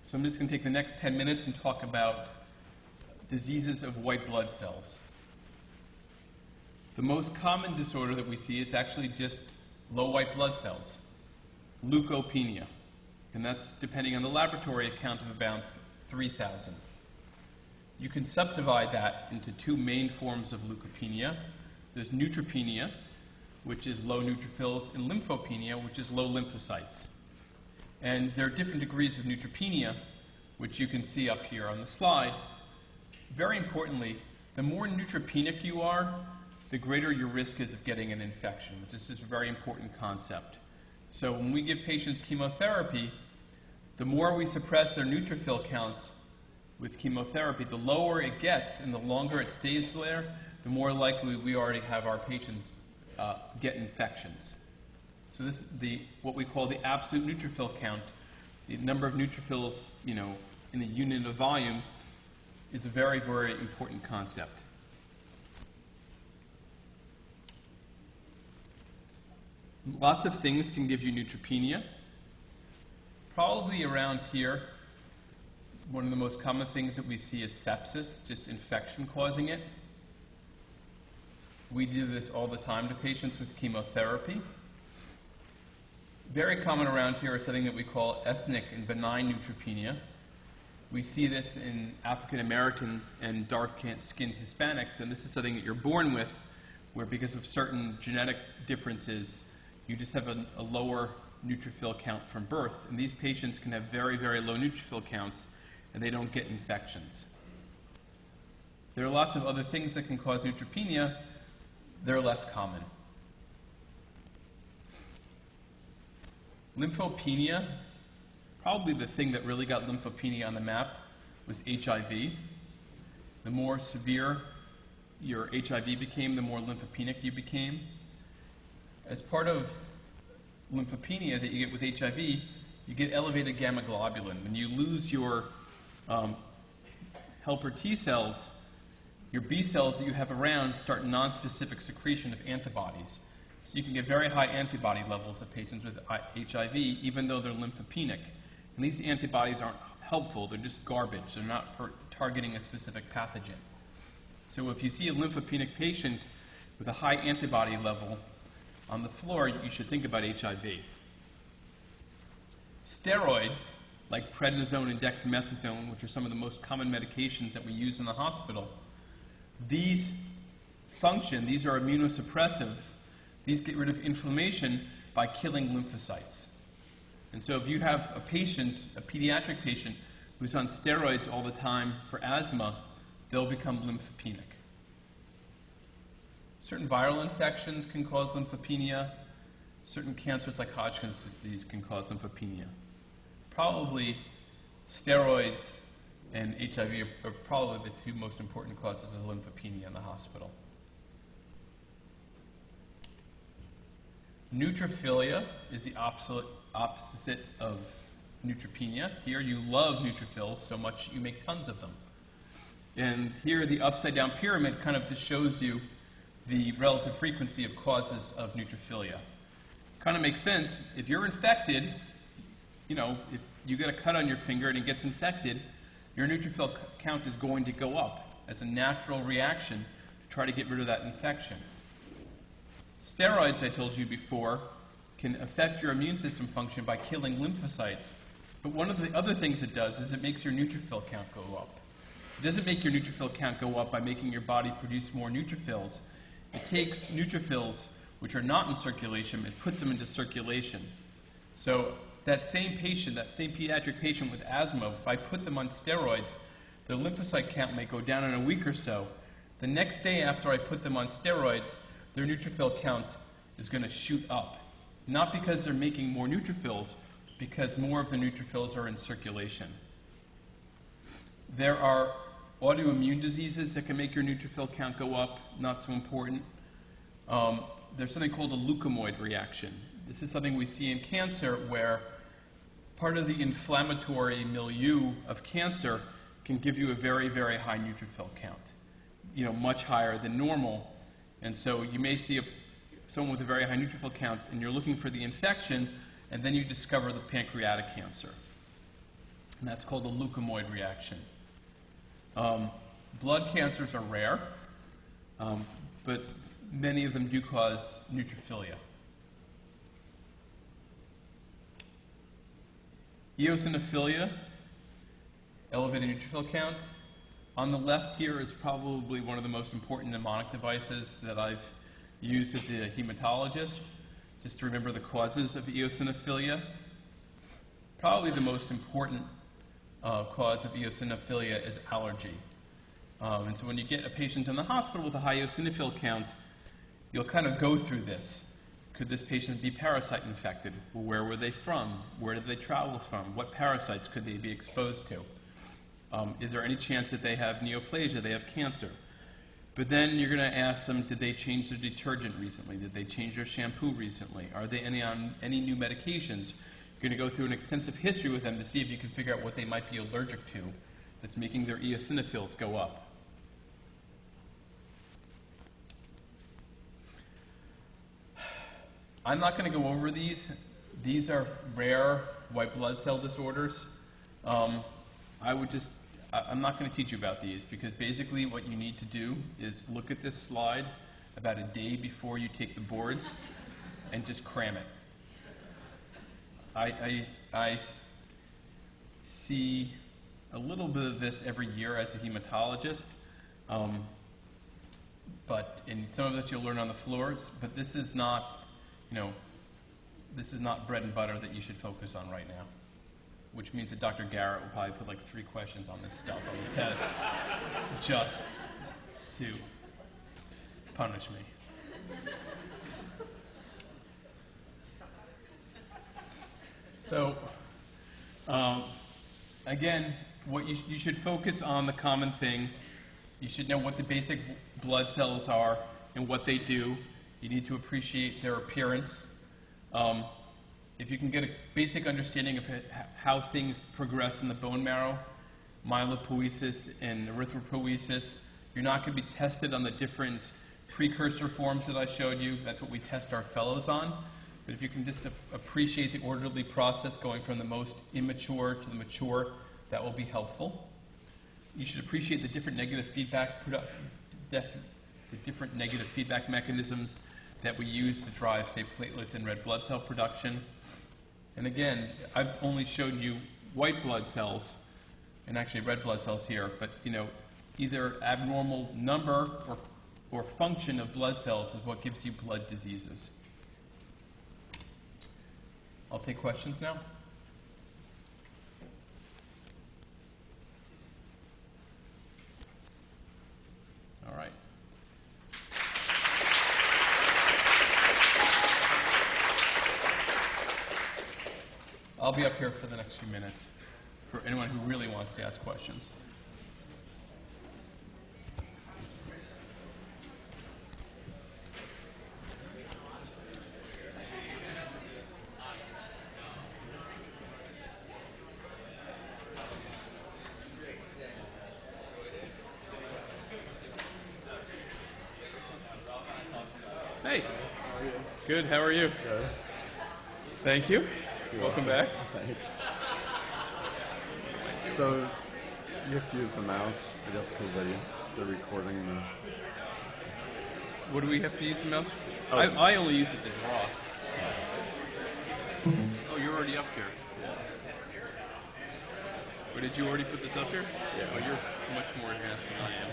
So I'm just going to take the next 10 minutes and talk about diseases of white blood cells. The most common disorder that we see is actually just low white blood cells, leukopenia. And that's depending on the laboratory account of about 3,000. You can subdivide that into 2 main forms of leukopenia. There's neutropenia, which is low neutrophils, and lymphopenia, which is low lymphocytes. And there are different degrees of neutropenia, which you can see up here on the slide. Very importantly, the more neutropenic you are, the greater your risk is of getting an infection, which is just a very important concept. So when we give patients chemotherapy, the more we suppress their neutrophil counts with chemotherapy, the lower it gets and the longer it stays there, the more likely we already have our patients get infections. So this is what we call the absolute neutrophil count. The number of neutrophils, in a unit of volume is a very, very important concept. Lots of things can give you neutropenia. Probably around here, one of the most common things that we see is sepsis, just infection causing it. We do this all the time to patients with chemotherapy. Very common around here is something that we call ethnic and benign neutropenia. We see this in African American and dark-skinned Hispanics, and this is something that you're born with, where because of certain genetic differences, you just have a lower neutrophil count from birth. And these patients can have very, very low neutrophil counts, and they don't get infections. There are lots of other things that can cause neutropenia. They're less common. Lymphopenia, probably the thing that really got lymphopenia on the map was HIV. The more severe your HIV became, the more lymphopenic you became. As part of lymphopenia that you get with HIV, you get elevated gamma globulin. When you lose your helper T cells, your B cells that you have around start nonspecific secretion of antibodies. So you can get very high antibody levels of patients with HIV, even though they're lymphopenic. And these antibodies aren't helpful, they're just garbage. They're not for targeting a specific pathogen. So if you see a lymphopenic patient with a high antibody level on the floor, you should think about HIV. Steroids, like prednisone and dexamethasone, which are some of the most common medications that we use in the hospital, these function, these are immunosuppressive. These get rid of inflammation by killing lymphocytes. And so if you have a patient, a pediatric patient, who's on steroids all the time for asthma, they'll become lymphopenic. Certain viral infections can cause lymphopenia. Certain cancers like Hodgkin's disease can cause lymphopenia. Probably steroids and HIV are probably the two most important causes of lymphopenia in the hospital. Neutrophilia is the opposite of neutropenia. Here you love neutrophils so much you make tons of them. And here the upside down pyramid kind of just shows you the relative frequency of causes of neutrophilia. Kind of makes sense. If you're infected, you know, if you get a cut on your finger and it gets infected, your neutrophil count is going to go up as a natural reaction to try to get rid of that infection. Steroids, I told you before, can affect your immune system function by killing lymphocytes. But one of the other things it does is it makes your neutrophil count go up. It doesn't make your neutrophil count go up by making your body produce more neutrophils. It takes neutrophils, which are not in circulation, and puts them into circulation. So that same patient, that same pediatric patient with asthma, if I put them on steroids, their lymphocyte count may go down in a week or so. The next day after I put them on steroids, their neutrophil count is going to shoot up. Not because they're making more neutrophils, because more of the neutrophils are in circulation. There are autoimmune diseases that can make your neutrophil count go up, not so important. There's something called a leukemoid reaction. This is something we see in cancer where part of the inflammatory milieu of cancer can give you a very, very high neutrophil count, you know, much higher than normal. And so you may see someone with a very high neutrophil count and you're looking for the infection, and then you discover the pancreatic cancer. And that's called a leukemoid reaction. Blood cancers are rare, but many of them do cause neutrophilia. Eosinophilia, elevated neutrophil count. On the left here is probably one of the most important mnemonic devices that I've used as a hematologist, just to remember the causes of eosinophilia. Probably the most important cause of eosinophilia is allergy. And so when you get a patient in the hospital with a high eosinophil count, you'll kind of go through this. Could this patient be parasite infected? Well, where were they from? Where did they travel from? What parasites could they be exposed to? Is there any chance that they have neoplasia, they have cancer? But then you're going to ask them, did they change their detergent recently? Did they change their shampoo recently? Are they on any new medications? You're going to go through an extensive history with them to see if you can figure out what they might be allergic to that's making their eosinophils go up. I'm not going to go over these. These are rare white blood cell disorders. I'm not going to teach you about these because basically what you need to do is look at this slide about a day before you take the boards and just cram it. I see a little bit of this every year as a hematologist. But in some of this you'll learn on the floors, but this is not, this is not bread and butter that you should focus on right now. Which means that Dr. Garrett will probably put like 3 questions on this stuff on the test just to punish me. So, again, what you should focus on the common things. You should know what the basic blood cells are and what they do. You need to appreciate their appearance. If you can get a basic understanding of how things progress in the bone marrow, myelopoiesis and erythropoiesis, you're not going to be tested on the different precursor forms that I showed you. That's what we test our fellows on. But if you can just appreciate the orderly process going from the most immature to the mature, that will be helpful. You should appreciate the different negative feedback mechanisms that we use to drive, say, platelet and red blood cell production. And again, I've only showed you white blood cells, and actually red blood cells here, but either abnormal number or function of blood cells is what gives you blood diseases. I'll take questions now. All right. I'll be up here for the next few minutes for anyone who really wants to ask questions. Hey. Good, how are you? Good. Thank you. Welcome back. Thanks. So, you have to use the mouse, I guess, because they're recording the... What do we have to use the mouse? Oh. I only use it to draw. Oh, you're already up here. Yeah. Or did you already put this up here? Yeah. Oh, you're much more advanced than I am.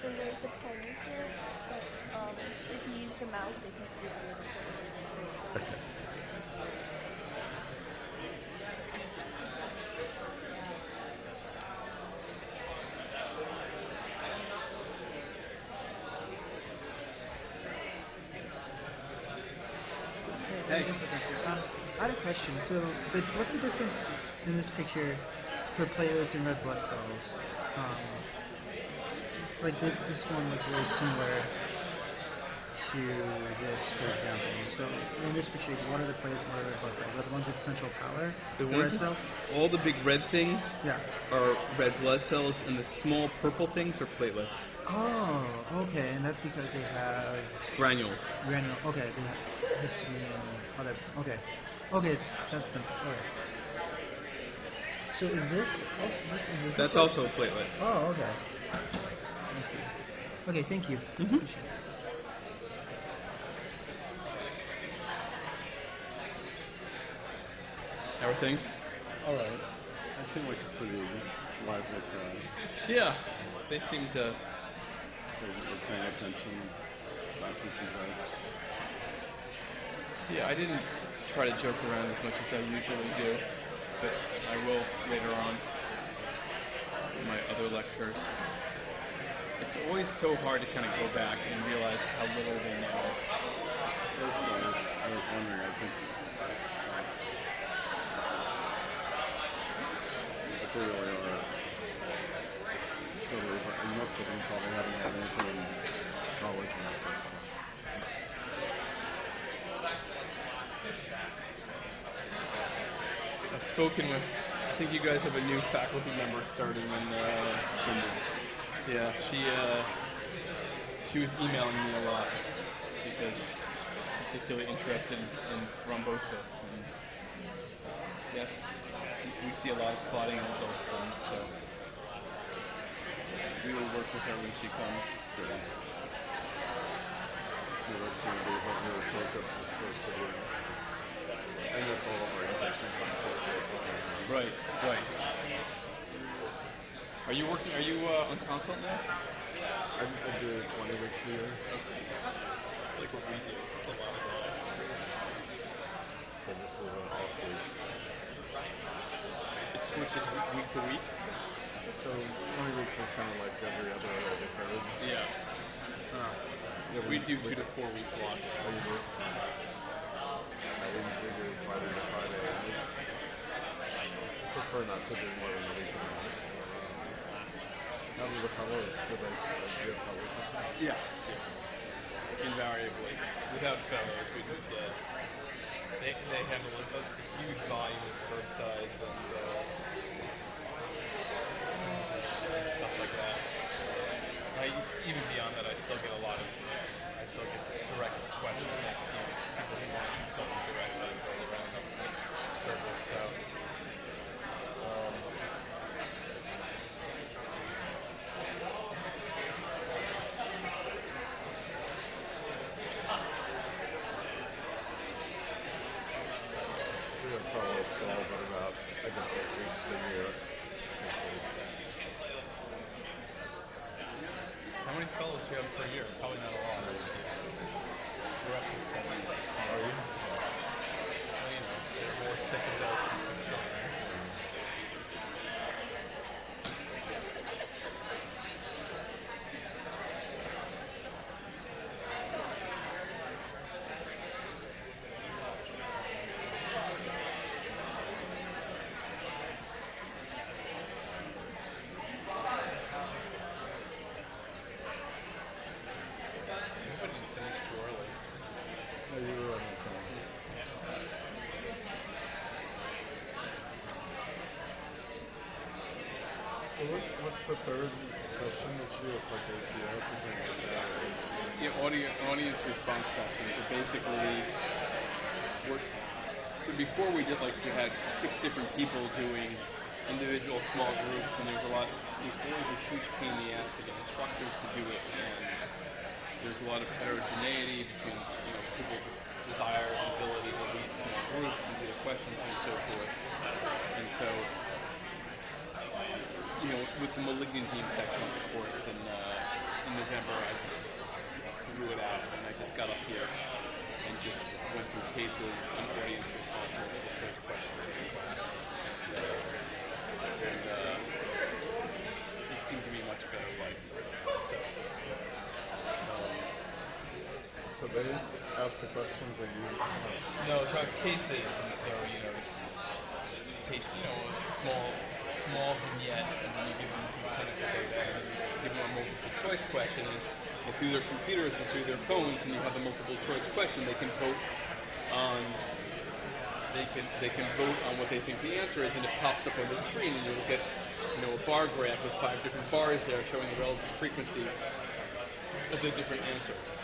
So there's a pointer, but if you use the mouse, they can see the other pointers. Okay. Hey. Professor. I had a question. So, what's the difference in this picture for platelets and red blood cells? It's like this one looks very similar to this, for example. So, in this picture, what are the platelets and what are the red blood cells? Are the ones with central pallor? The red ones, cells? all the big red things Yeah. are red blood cells, and the small purple things are platelets. Oh, okay. And that's because they have Granules. granule. Okay, they have histamine and other. Okay. Okay, that's simple. Okay. So is this also is this? That's also a platelet. Oh, okay. I see. Okay, thank you. Mhm. Appreciate it. How are things? All right. I seem like a pretty lively crowd. Yeah, they seem to. They're paying attention, laughing some jokes. Yeah, I didn't try to joke around as much as I usually do, but I will later on in my other lectures. It's always so hard to kind of go back and realize how little they know. I was wondering, I think they really are totally, and most of them probably haven't had anything in college or anything. I've spoken with. I think you guys have a new faculty member starting in. Yeah, she was emailing me a lot because she's particularly interested in thrombosis. And, yes, we see a lot of clotting in adults, and so we will work with her when she comes. Sure. Yeah, that's going to be what neurofocus is supposed to do. And that's all of our inpatient consults. Right. Are you working? Are you on consult now? I do 20 weeks a year. It's like what we do. It's a lot of that. So this is an off week. It switches week to week. So 20 weeks is kind of like every other third. Yeah. Yeah, We do 2 to 4 week blocks. Oh, you do? We do Friday to Friday. I prefer not to do more than a week a month. How do the fellows, do they give fellows something? Yeah. Invariably. Without fellows, we would get. They handle a huge volume of curbsides and stuff like that. Even beyond that, I still get direct questions. People who want to consult me directly around service. So. We have fellows still, but about, I guess, 8 weeks a year. How many fellows do you have per year? Probably not a lot. We're up to 7. Are you? Well, there are more sick adults and sick children. Nobody finished too early. No, you were on the time. So what's the third session that you do? It's like APS or something like that? Yeah, audience response sessions are basically so before we did we had 6 different people doing individual small groups, and there's always a huge pain in the ass to get instructors to do it, and there's a lot of heterogeneity between people's desire and ability to lead small groups and do the questions and so forth. And so with the malignant heme section of the course in November, I just threw it out, and I just got up here and just went through cases and audience response multiple choice questions in the class. And it seemed to be much better life. So they ask the questions and you No, it's about cases, and so small vignette, and then you give them some clinical data, and then you give them a multiple choice question, and through their computers and through their phones, and you have the multiple choice question, they can vote on what they think the answer is, and it pops up on the screen, and you'll get a bar graph with 5 different bars there showing the relative frequency of the different answers,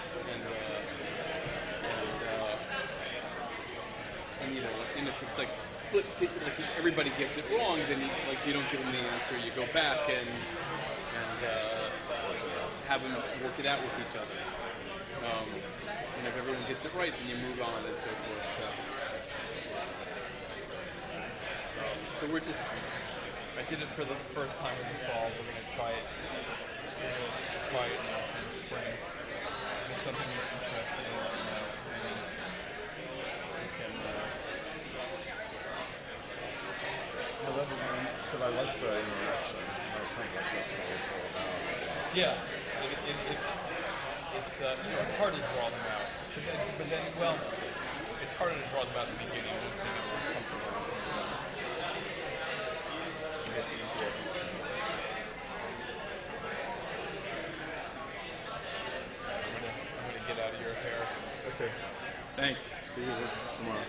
and if it's like split, if everybody gets it wrong, then you don't give them the answer. You go back and have them work it out with each other. And if everyone gets it right, then you move on and so forth. So we're just. I did it for the first time in the fall. We're going to try it. Now in the spring. If it's something you're interested in, let me know. because I like the interaction. That sounds like that's what it's all about. Yeah, it's hard to draw them out, but then it's harder to draw them out in the beginning once they get more comfortable with them. It gets easier. I'm gonna get out of your hair. Okay. Thanks. See you tomorrow.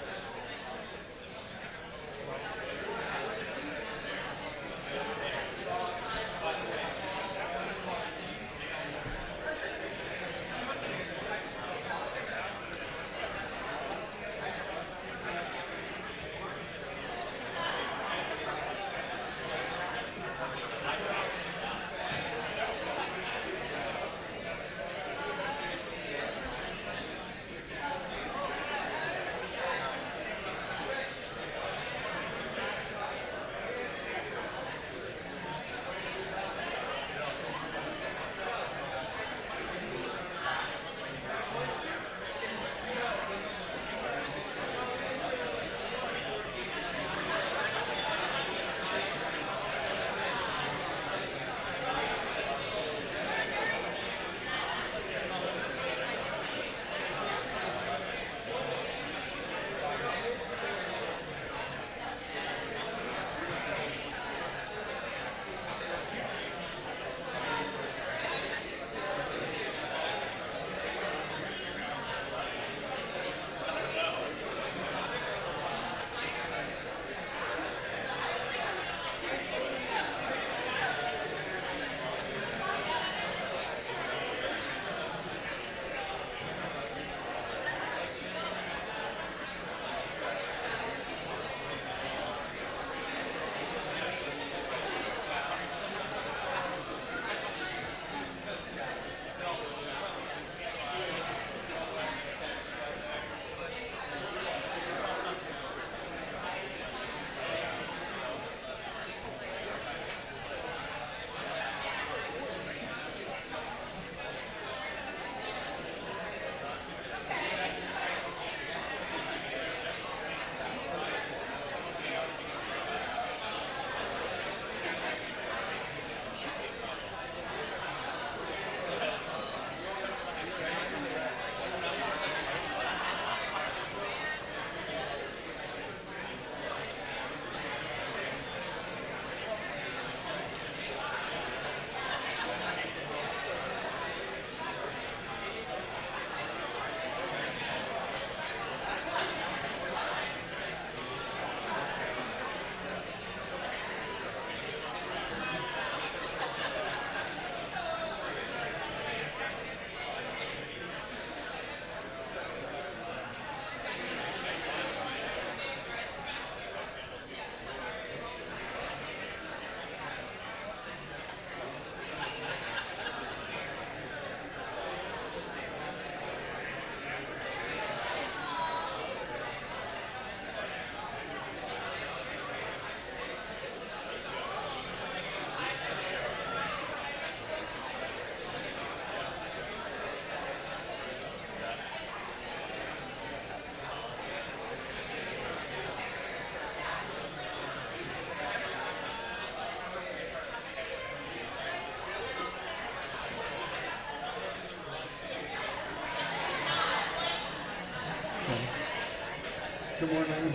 Good morning.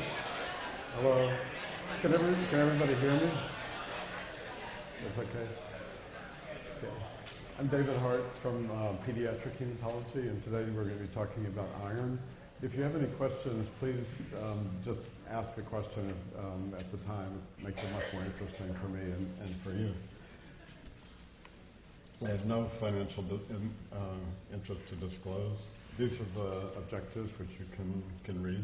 Hello. Can everybody hear me? That's okay. Okay. I'm David Hart from Pediatric Hematology, and today we're going to be talking about iron. If you have any questions, please just ask the question at the time. It makes it much more interesting for me and for you. I have no financial interest to disclose. These are the objectives which you can read.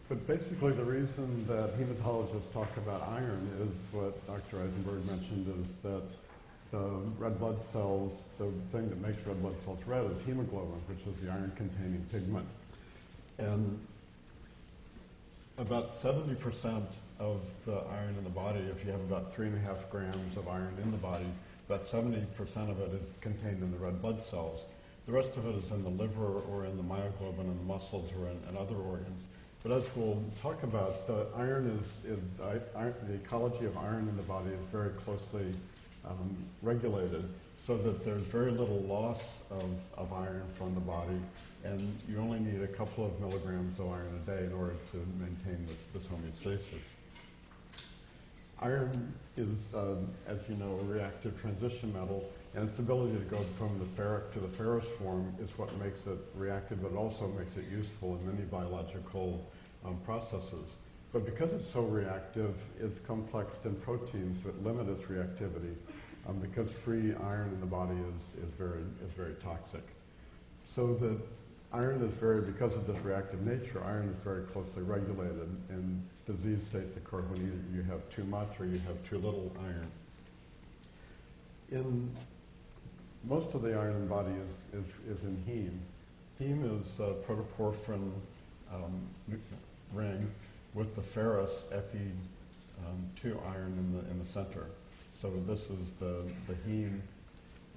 But basically the reason that hematologists talk about iron is what Dr. Eisenberg mentioned, is that the red blood cells, the thing that makes red blood cells red is hemoglobin, which is the iron-containing pigment. And about 70% of the iron in the body, if you have about 3.5 grams of iron in the body, about 70% of it is contained in the red blood cells. The rest of it is in the liver or in the myoglobin in the muscles or in other organs. But as we'll talk about, the ecology of iron in the body is very closely regulated, so that there's very little loss of iron from the body, and you only need a couple of milligrams of iron a day in order to maintain this homeostasis. Iron is, as you know, a reactive transition metal, and its ability to go from the ferric to the ferrous form is what makes it reactive, but also makes it useful in many biological processes. But because it's so reactive, it's complexed in proteins that limit its reactivity, because free iron in the body is very toxic. So that iron is because of this reactive nature, iron is very closely regulated, and disease states occur when either you have too much or you have too little iron. In most of the iron in the body is in heme. Heme is a protoporphyrin ring with the ferrous Fe2 iron in the center. So this is the heme,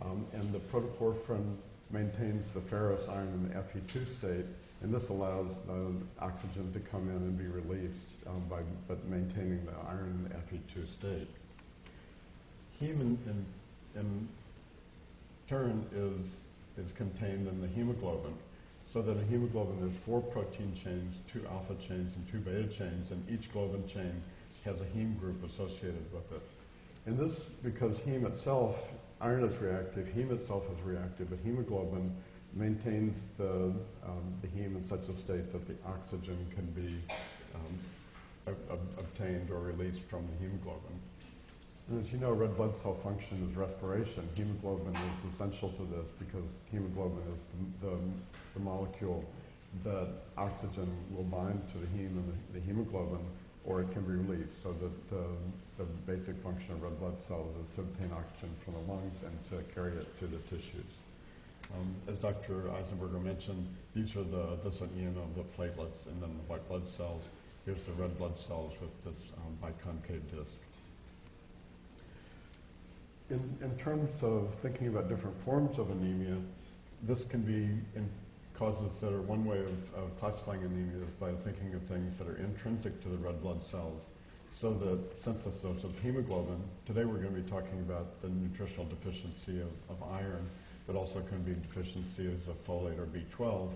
and the protoporphyrin maintains the ferrous iron in the Fe2 state, and this allows oxygen to come in and be released by maintaining the iron in the Fe2 state. Heme in turn is contained in the hemoglobin, so that in hemoglobin there's 4 protein chains, 2 alpha chains, and 2 beta chains, and each globin chain has a heme group associated with it. And this, because heme itself, iron is reactive, heme itself is reactive, but hemoglobin maintains the heme in such a state that the oxygen can be obtained or released from the hemoglobin. And as you know, red blood cell function is respiration. Hemoglobin is essential to this because hemoglobin is the molecule that oxygen will bind to the heme and the hemoglobin, or it can be released, so that the basic function of red blood cells is to obtain oxygen from the lungs and to carry it to the tissues. As Dr. Eisenberger mentioned, this is an EM of the platelets and then the white blood cells. Here's the red blood cells with this biconcave disc. In terms of thinking about different forms of anemia, this can be in causes that are one way of classifying anemia is by thinking of things that are intrinsic to the red blood cells. So the synthesis of hemoglobin, today we're going to be talking about the nutritional deficiency of iron, but also can be deficiencies of folate or B12,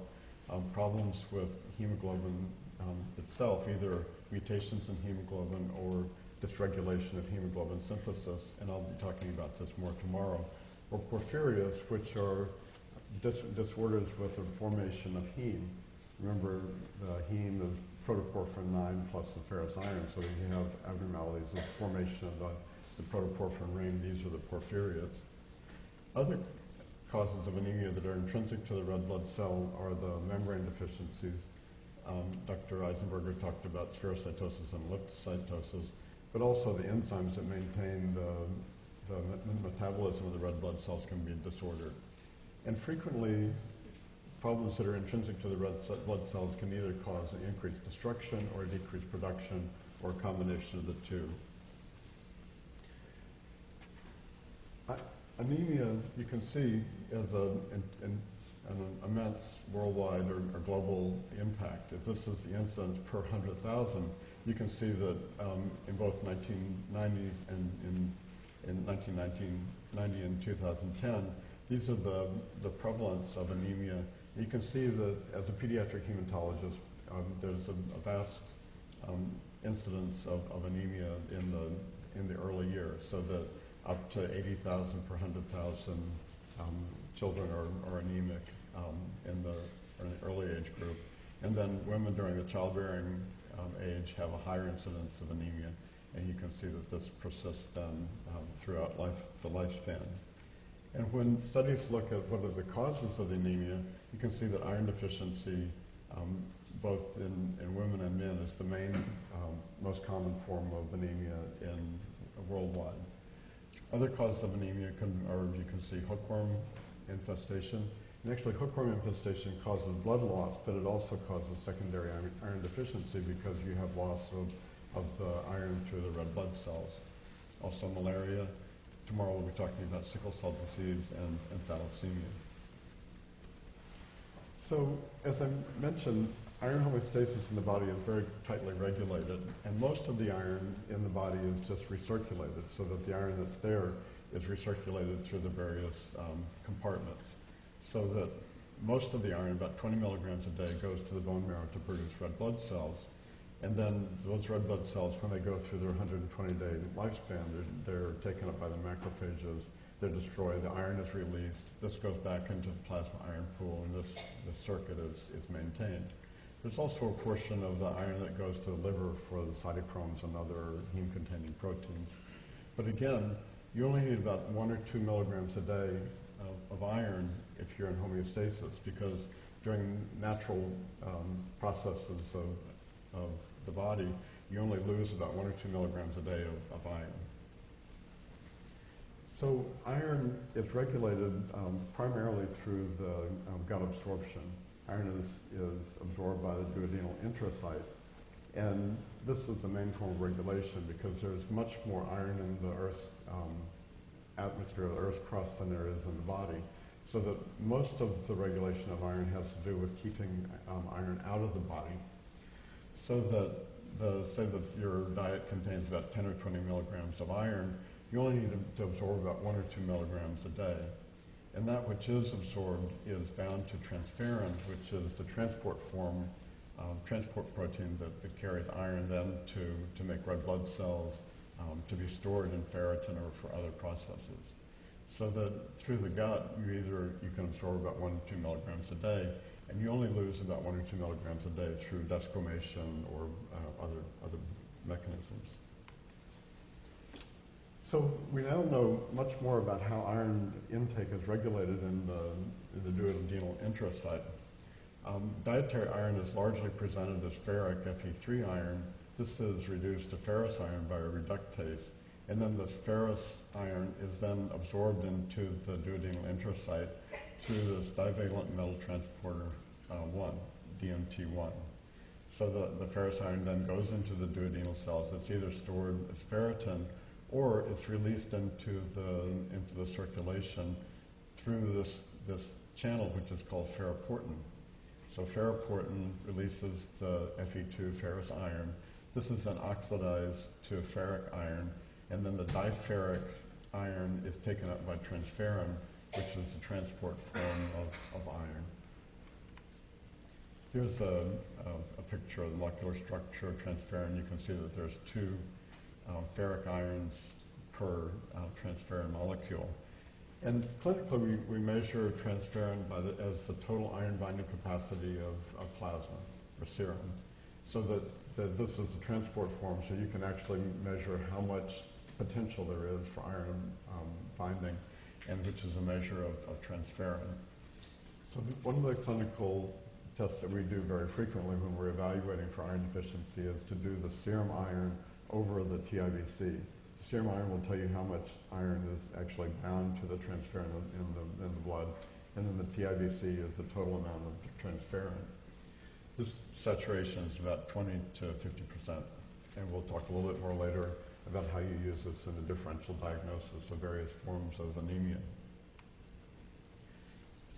problems with hemoglobin itself, either mutations in hemoglobin or dysregulation of hemoglobin synthesis, and I'll be talking about this more tomorrow, or porphyrias, which are disorders with the formation of heme. Remember, the heme is protoporphyrin 9 plus the ferrous iron, so you have abnormalities of formation of the protoporphyrin ring. These are the porphyrias. Other causes of anemia that are intrinsic to the red blood cell are the membrane deficiencies. Dr. Eisenberger talked about spherocytosis and elliptocytosis, but also the enzymes that maintain the metabolism of the red blood cells can be disordered. And frequently, problems that are intrinsic to the red blood cells can either cause an increased destruction or decreased production, or a combination of the two. Anemia, you can see, as an immense worldwide or global impact. If this is the incidence per 100,000, you can see that in both 1990 and in 1990 and 2010, these are the prevalence of anemia. You can see that as a pediatric hematologist, there's a vast incidence of anemia in the early years, so that up to 80,000 per 100,000 children are anemic in the early age group. And then women during the childbearing age have a higher incidence of anemia, and you can see that this persists then throughout the lifespan. And when studies look at what are the causes of anemia, you can see that iron deficiency, both in women and men, is the main, most common form of anemia worldwide. Other causes of anemia are, you can see, hookworm infestation. And actually, hookworm infestation causes blood loss, but it also causes secondary iron deficiency because you have loss of the iron through the red blood cells. Also malaria. Tomorrow we'll be talking about sickle cell disease and thalassemia. So, as I mentioned, iron homeostasis in the body is very tightly regulated, and most of the iron in the body is just recirculated, so that the iron that's there is recirculated through the various compartments. So that most of the iron, about 20 milligrams a day, goes to the bone marrow to produce red blood cells. And then those red blood cells, when they go through their 120-day lifespan, they're taken up by the macrophages, they're destroyed, the iron is released, this goes back into the plasma iron pool, and this circuit is maintained. There's also a portion of the iron that goes to the liver for the cytochromes and other heme-containing proteins. But again, you only need about 1 or 2 milligrams a day of iron if you're in homeostasis, because during natural processes of the body, you only lose about 1 or 2 milligrams a day of iron. So iron is regulated primarily through the gut absorption. Iron is absorbed by the duodenal intracytes, and this is the main form of regulation because there's much more iron in the Earth's atmosphere, the Earth's crust, than there is in the body. So that most of the regulation of iron has to do with keeping iron out of the body. So that, say that your diet contains about 10 or 20 milligrams of iron, you only need to absorb about 1 or 2 milligrams a day. And that which is absorbed is bound to transferrin, which is the transport form, transport protein that carries iron then to make red blood cells, to be stored in ferritin or for other processes. So that through the gut, you can absorb about 1 or 2 milligrams a day, and you only lose about 1 or 2 milligrams a day through desquamation or other mechanisms. So we now know much more about how iron intake is regulated in the duodenal intracyte. Dietary iron is largely presented as ferric Fe3 iron. This is reduced to ferrous iron by reductase, and then this ferrous iron is then absorbed into the duodenal intracyte through this divalent metal transporter 1, DMT1. So the ferrous iron then goes into the duodenal cells. It's either stored as ferritin or it's released into the circulation through this channel, which is called ferroportin. So ferroportin releases the Fe2 ferrous iron. This is then oxidized to ferric iron, and then the diferric iron is taken up by transferrin, which is the transport form of iron. Here's a picture of the molecular structure of transferrin. You can see that there's 2 ferric irons per transferrin molecule. And clinically, we measure transferrin as the total iron binding capacity of plasma, or serum, so that this is the transport form, so you can actually measure how much potential there is for iron binding, and which is a measure of transferrin. So one of the clinical tests that we do very frequently when we're evaluating for iron deficiency is to do the serum iron over the TIBC. The serum iron will tell you how much iron is actually bound to the transferrin in the blood, and then the TIBC is the total amount of transferrin. This saturation is about 20 to 50%, and we'll talk a little bit more later about how you use this in the differential diagnosis of various forms of anemia.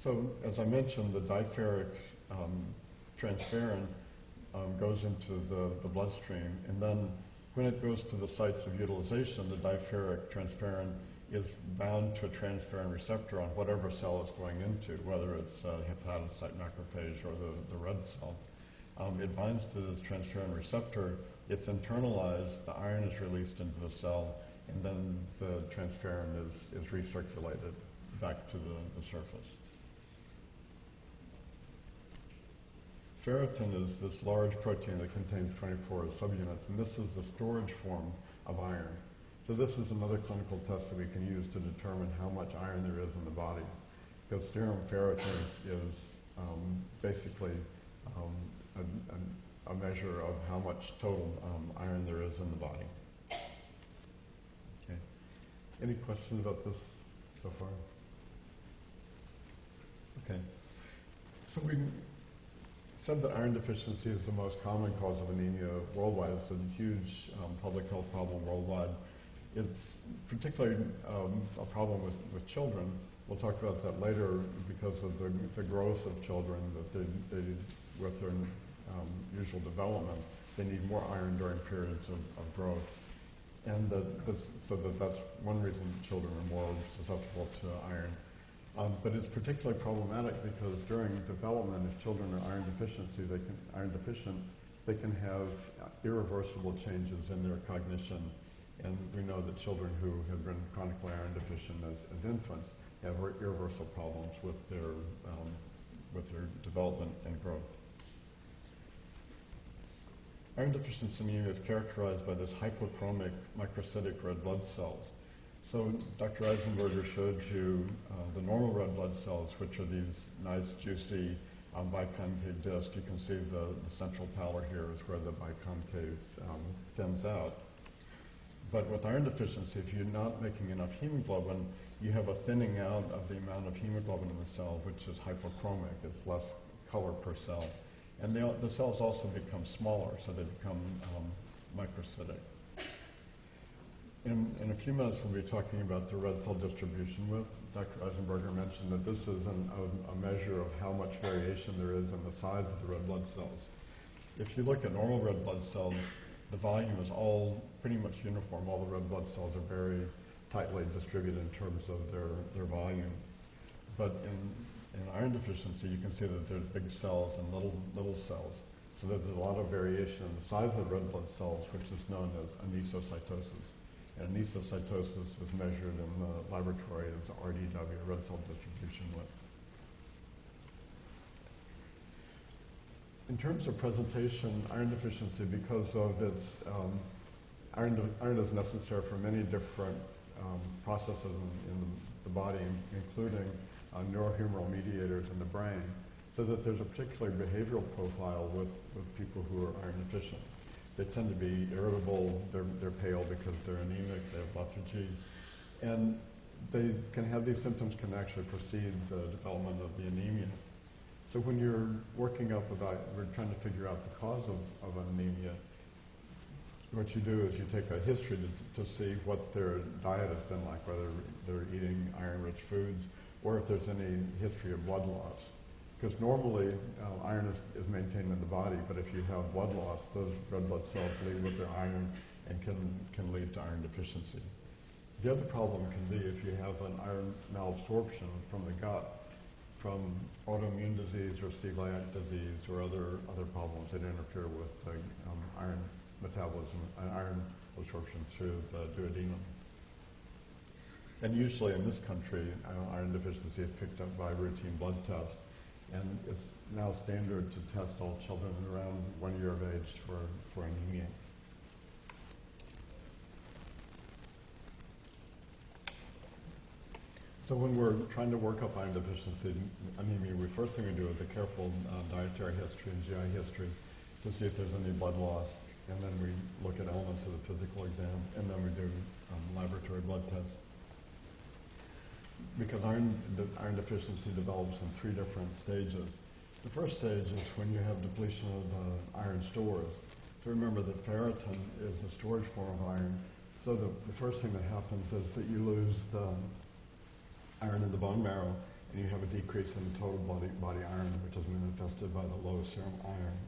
So, as I mentioned, the diferric transferrin goes into the bloodstream, and then when it goes to the sites of utilization, the diferric transferrin is bound to a transferrin receptor on whatever cell it's going into, whether it's a hepatocyte macrophage or the red cell. it binds to this transferrin receptor, it's internalized, the iron is released into the cell, and then the transferrin is recirculated back to the surface. Ferritin is this large protein that contains 24 subunits, and this is the storage form of iron. So this is another clinical test that we can use to determine how much iron there is in the body, because serum ferritin is basically a measure of how much total iron there is in the body. Okay. Any questions about this so far? Okay. So we said that iron deficiency is the most common cause of anemia worldwide. It's a huge public health problem worldwide. It's particularly a problem with children. We'll talk about that later because of the growth of children, that they with their usual development, they need more iron during periods of growth. And that's one reason children are more susceptible to iron. But it's particularly problematic because during development, if children are iron deficient, they can have irreversible changes in their cognition. And we know that children who have been chronically iron deficient as infants have irreversible problems with their development and growth. Iron deficiency anemia is characterized by this hypochromic microcytic red blood cells. So Dr. Eisenberger showed you the normal red blood cells, which are these nice, juicy biconcave discs. You can see the central pallor here is where the biconcave thins out. But with iron deficiency, if you're not making enough hemoglobin, you have a thinning out of the amount of hemoglobin in the cell, which is hypochromic. It's less color per cell. And the cells also become smaller, so they become microcytic. In a few minutes, we'll be talking about the red cell distribution width. Dr. Eisenberger mentioned that this is a measure of how much variation there is in the size of the red blood cells. If you look at normal red blood cells, the volume is all pretty much uniform. All the red blood cells are very tightly distributed in terms of their volume. But in iron deficiency, you can see that there's big cells and little cells. So there's a lot of variation in the size of the red blood cells, which is known as anisocytosis. And anisocytosis is measured in the laboratory as RDW, red cell distribution width. In terms of presentation, iron deficiency, because of its iron is necessary for many different processes in the body, including neurohumoral mediators in the brain, so that there's a particular behavioral profile with people who are iron deficient. They tend to be irritable, they're pale because they're anemic, they have lethargy, and they can have these symptoms can actually precede the development of the anemia. So when you're working up we're trying to figure out the cause of an anemia, what you do is you take a history to see what their diet has been like, whether they're eating iron-rich foods, or if there's any history of blood loss. Because normally iron is maintained in the body, but if you have blood loss, those red blood cells leave with their iron and can lead to iron deficiency. The other problem can be if you have an iron malabsorption from the gut, from autoimmune disease or celiac disease or other problems that interfere with iron metabolism and iron absorption through the duodenum. And usually in this country, iron deficiency is picked up by routine blood tests. And it's now standard to test all children around 1 year of age for anemia. So when we're trying to work up iron deficiency anemia, the first thing we do is a careful dietary history and GI history to see if there's any blood loss. And then we look at elements of the physical exam, and then we do laboratory blood tests. Because iron deficiency develops in 3 different stages. The first stage is when you have depletion of iron stores. So remember that ferritin is the storage form of iron. So the first thing that happens is that you lose the iron in the bone marrow, and you have a decrease in the total body iron, which is manifested by the low serum iron.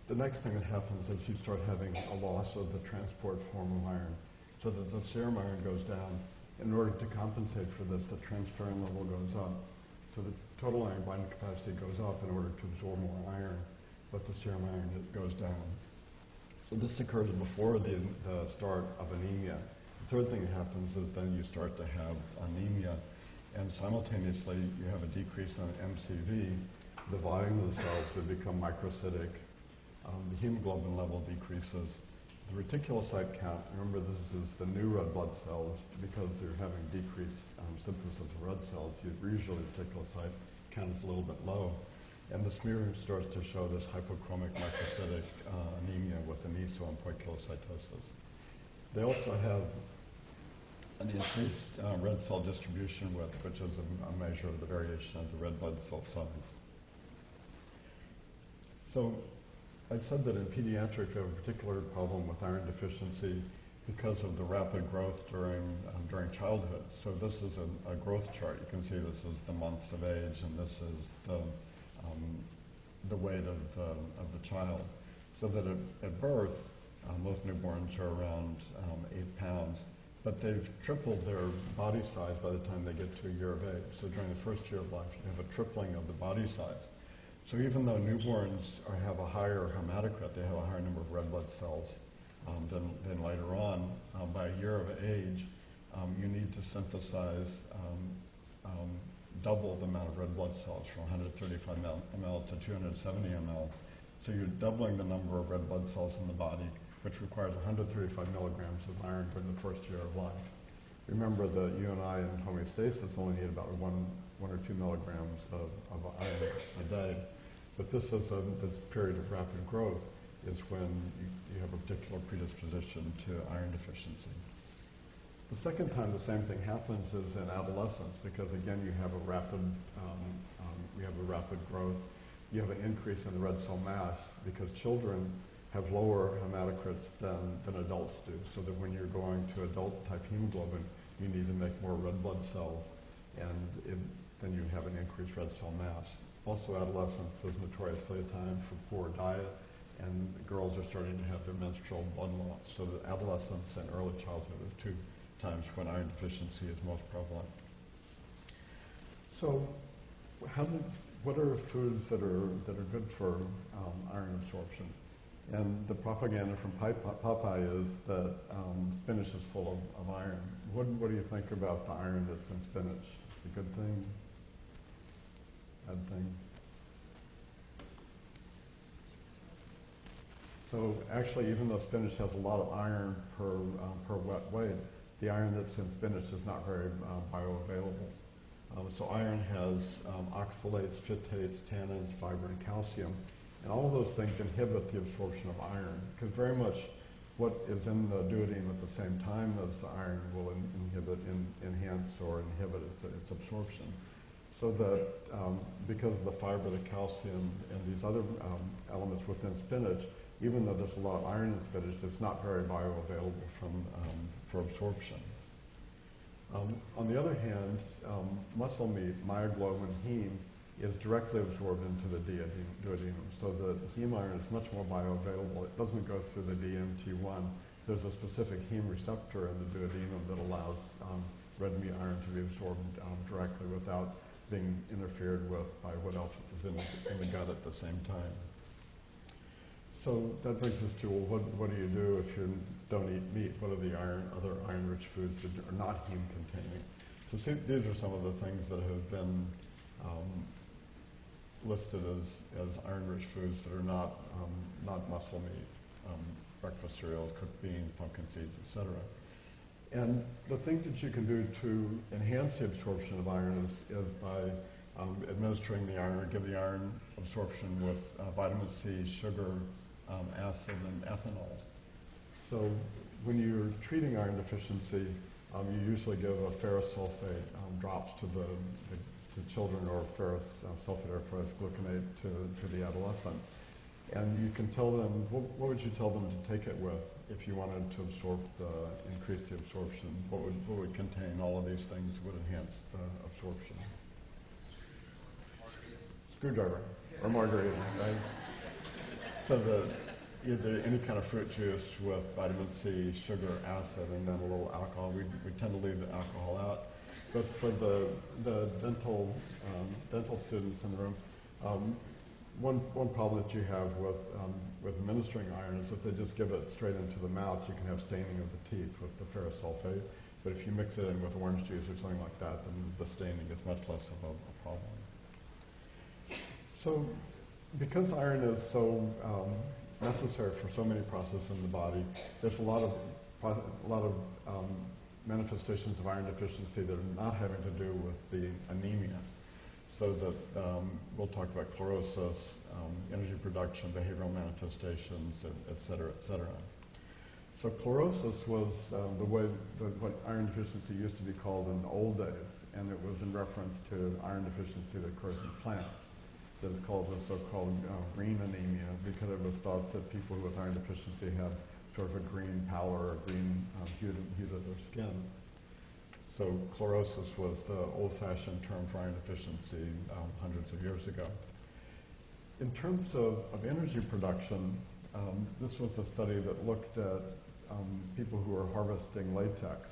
The next thing that happens is you start having a loss of the transport form of iron, so that the serum iron goes down. In order to compensate for this, the transferrin level goes up. So the total iron binding capacity goes up in order to absorb more iron. but the serum iron goes down. So this occurs before the start of anemia. The third thing that happens is then you start to have anemia, and simultaneously you have a decrease in MCV. The volume of the cells would become microcytic. The hemoglobin level decreases. The reticulocyte count, remember this is the new red blood cells, because they're having decreased synthesis of red cells, usually the reticulocyte count is a little bit low. And the smear starts to show this hypochromic microcytic anemia with aneso and poikilocytosis. They also have an increased red cell distribution width, which is a measure of the variation of the red blood cell size. So I said that in pediatrics we have a particular problem with iron deficiency because of the rapid growth during childhood. So this is a growth chart. You can see this is the months of age, and this is the weight of the child. So that at birth, most newborns are around 8 pounds, but they've tripled their body size by the time they get to a year of age. So during the first year of life, you have a tripling of the body size. So even though newborns have a higher hematocrit, they have a higher number of red blood cells than later on, by a year of age, you need to synthesize double the amount of red blood cells from 135 ml to 270 ml. So you're doubling the number of red blood cells in the body, which requires 135 milligrams of iron during the first year of life. Remember that you and I in homeostasis only need about one or 2 milligrams of iron a day. But this period of rapid growth is when you have a particular predisposition to iron deficiency. The second time the same thing happens is in adolescence, because again you have a rapid growth. You have an increase in the red cell mass because children have lower hematocrits than adults do. So that when you're going to adult type hemoglobin, you need to make more red blood cells, and then you have an increased red cell mass. Also, adolescence is notoriously a time for poor diet, and girls are starting to have their menstrual blood loss. So that adolescence and early childhood are two times when iron deficiency is most prevalent. So, what are foods that are good for iron absorption? And the propaganda from Popeye is that spinach is full of iron. What do you think about the iron that's in spinach? A good thing? Bad thing? So actually, even though spinach has a lot of iron per wet weight, the iron that's in spinach is not very bioavailable. So iron has oxalates, phytates, tannins, fiber, and calcium. And all of those things inhibit the absorption of iron, because very much what is in the duodenum at the same time as the iron will enhance or inhibit its absorption. So that because of the fiber, the calcium, and these other elements within spinach, even though there's a lot of iron in spinach, it's not very bioavailable for absorption. On the other hand, muscle meat, myoglobin, heme, is directly absorbed into the duodenum. So the heme iron is much more bioavailable. It doesn't go through the DMT1. There's a specific heme receptor in the duodenum that allows red meat iron to be absorbed directly without being interfered with by what else is in the gut at the same time. So that brings us to, well, what do you do if you don't eat meat? What are the other iron-rich foods that are not heme-containing? So these are some of the things that have been listed as iron-rich foods that are not muscle meat, breakfast cereals, cooked beans, pumpkin seeds, etc. And the things that you can do to enhance the absorption of iron is by administering the iron, or give the iron absorption with vitamin C, sugar, acid, and ethanol. So when you're treating iron deficiency, you usually give a ferrous sulfate drops to the children, or ferrous sulfate or ferrous gluconate to the adolescent. And you can tell them, what would you tell them to take it with if you wanted to increase the absorption? What would contain all of these things that would enhance the absorption? Screwdriver or margarita, right? So either any kind of fruit juice with vitamin C, sugar, acid, and then a little alcohol. We tend to leave the alcohol out. But for the dental students in the room, one problem that you have with administering iron is if they just give it straight into the mouth, you can have staining of the teeth with the ferrous sulfate. But if you mix it in with orange juice or something like that, then the staining is much less of a problem. So, because iron is so necessary for so many processes in the body, there's a lot of manifestations of iron deficiency that are not having to do with the anemia. So that we'll talk about chlorosis, energy production, behavioral manifestations, et cetera, et cetera. So chlorosis was what iron deficiency used to be called in the old days, and it was in reference to iron deficiency that occurs in plants. That is called the so-called green anemia, because it was thought that people with iron deficiency had sort of a green pallor or green hue to their skin. So chlorosis was the old-fashioned term for iron deficiency hundreds of years ago. In terms of energy production, this was a study that looked at people who are harvesting latex.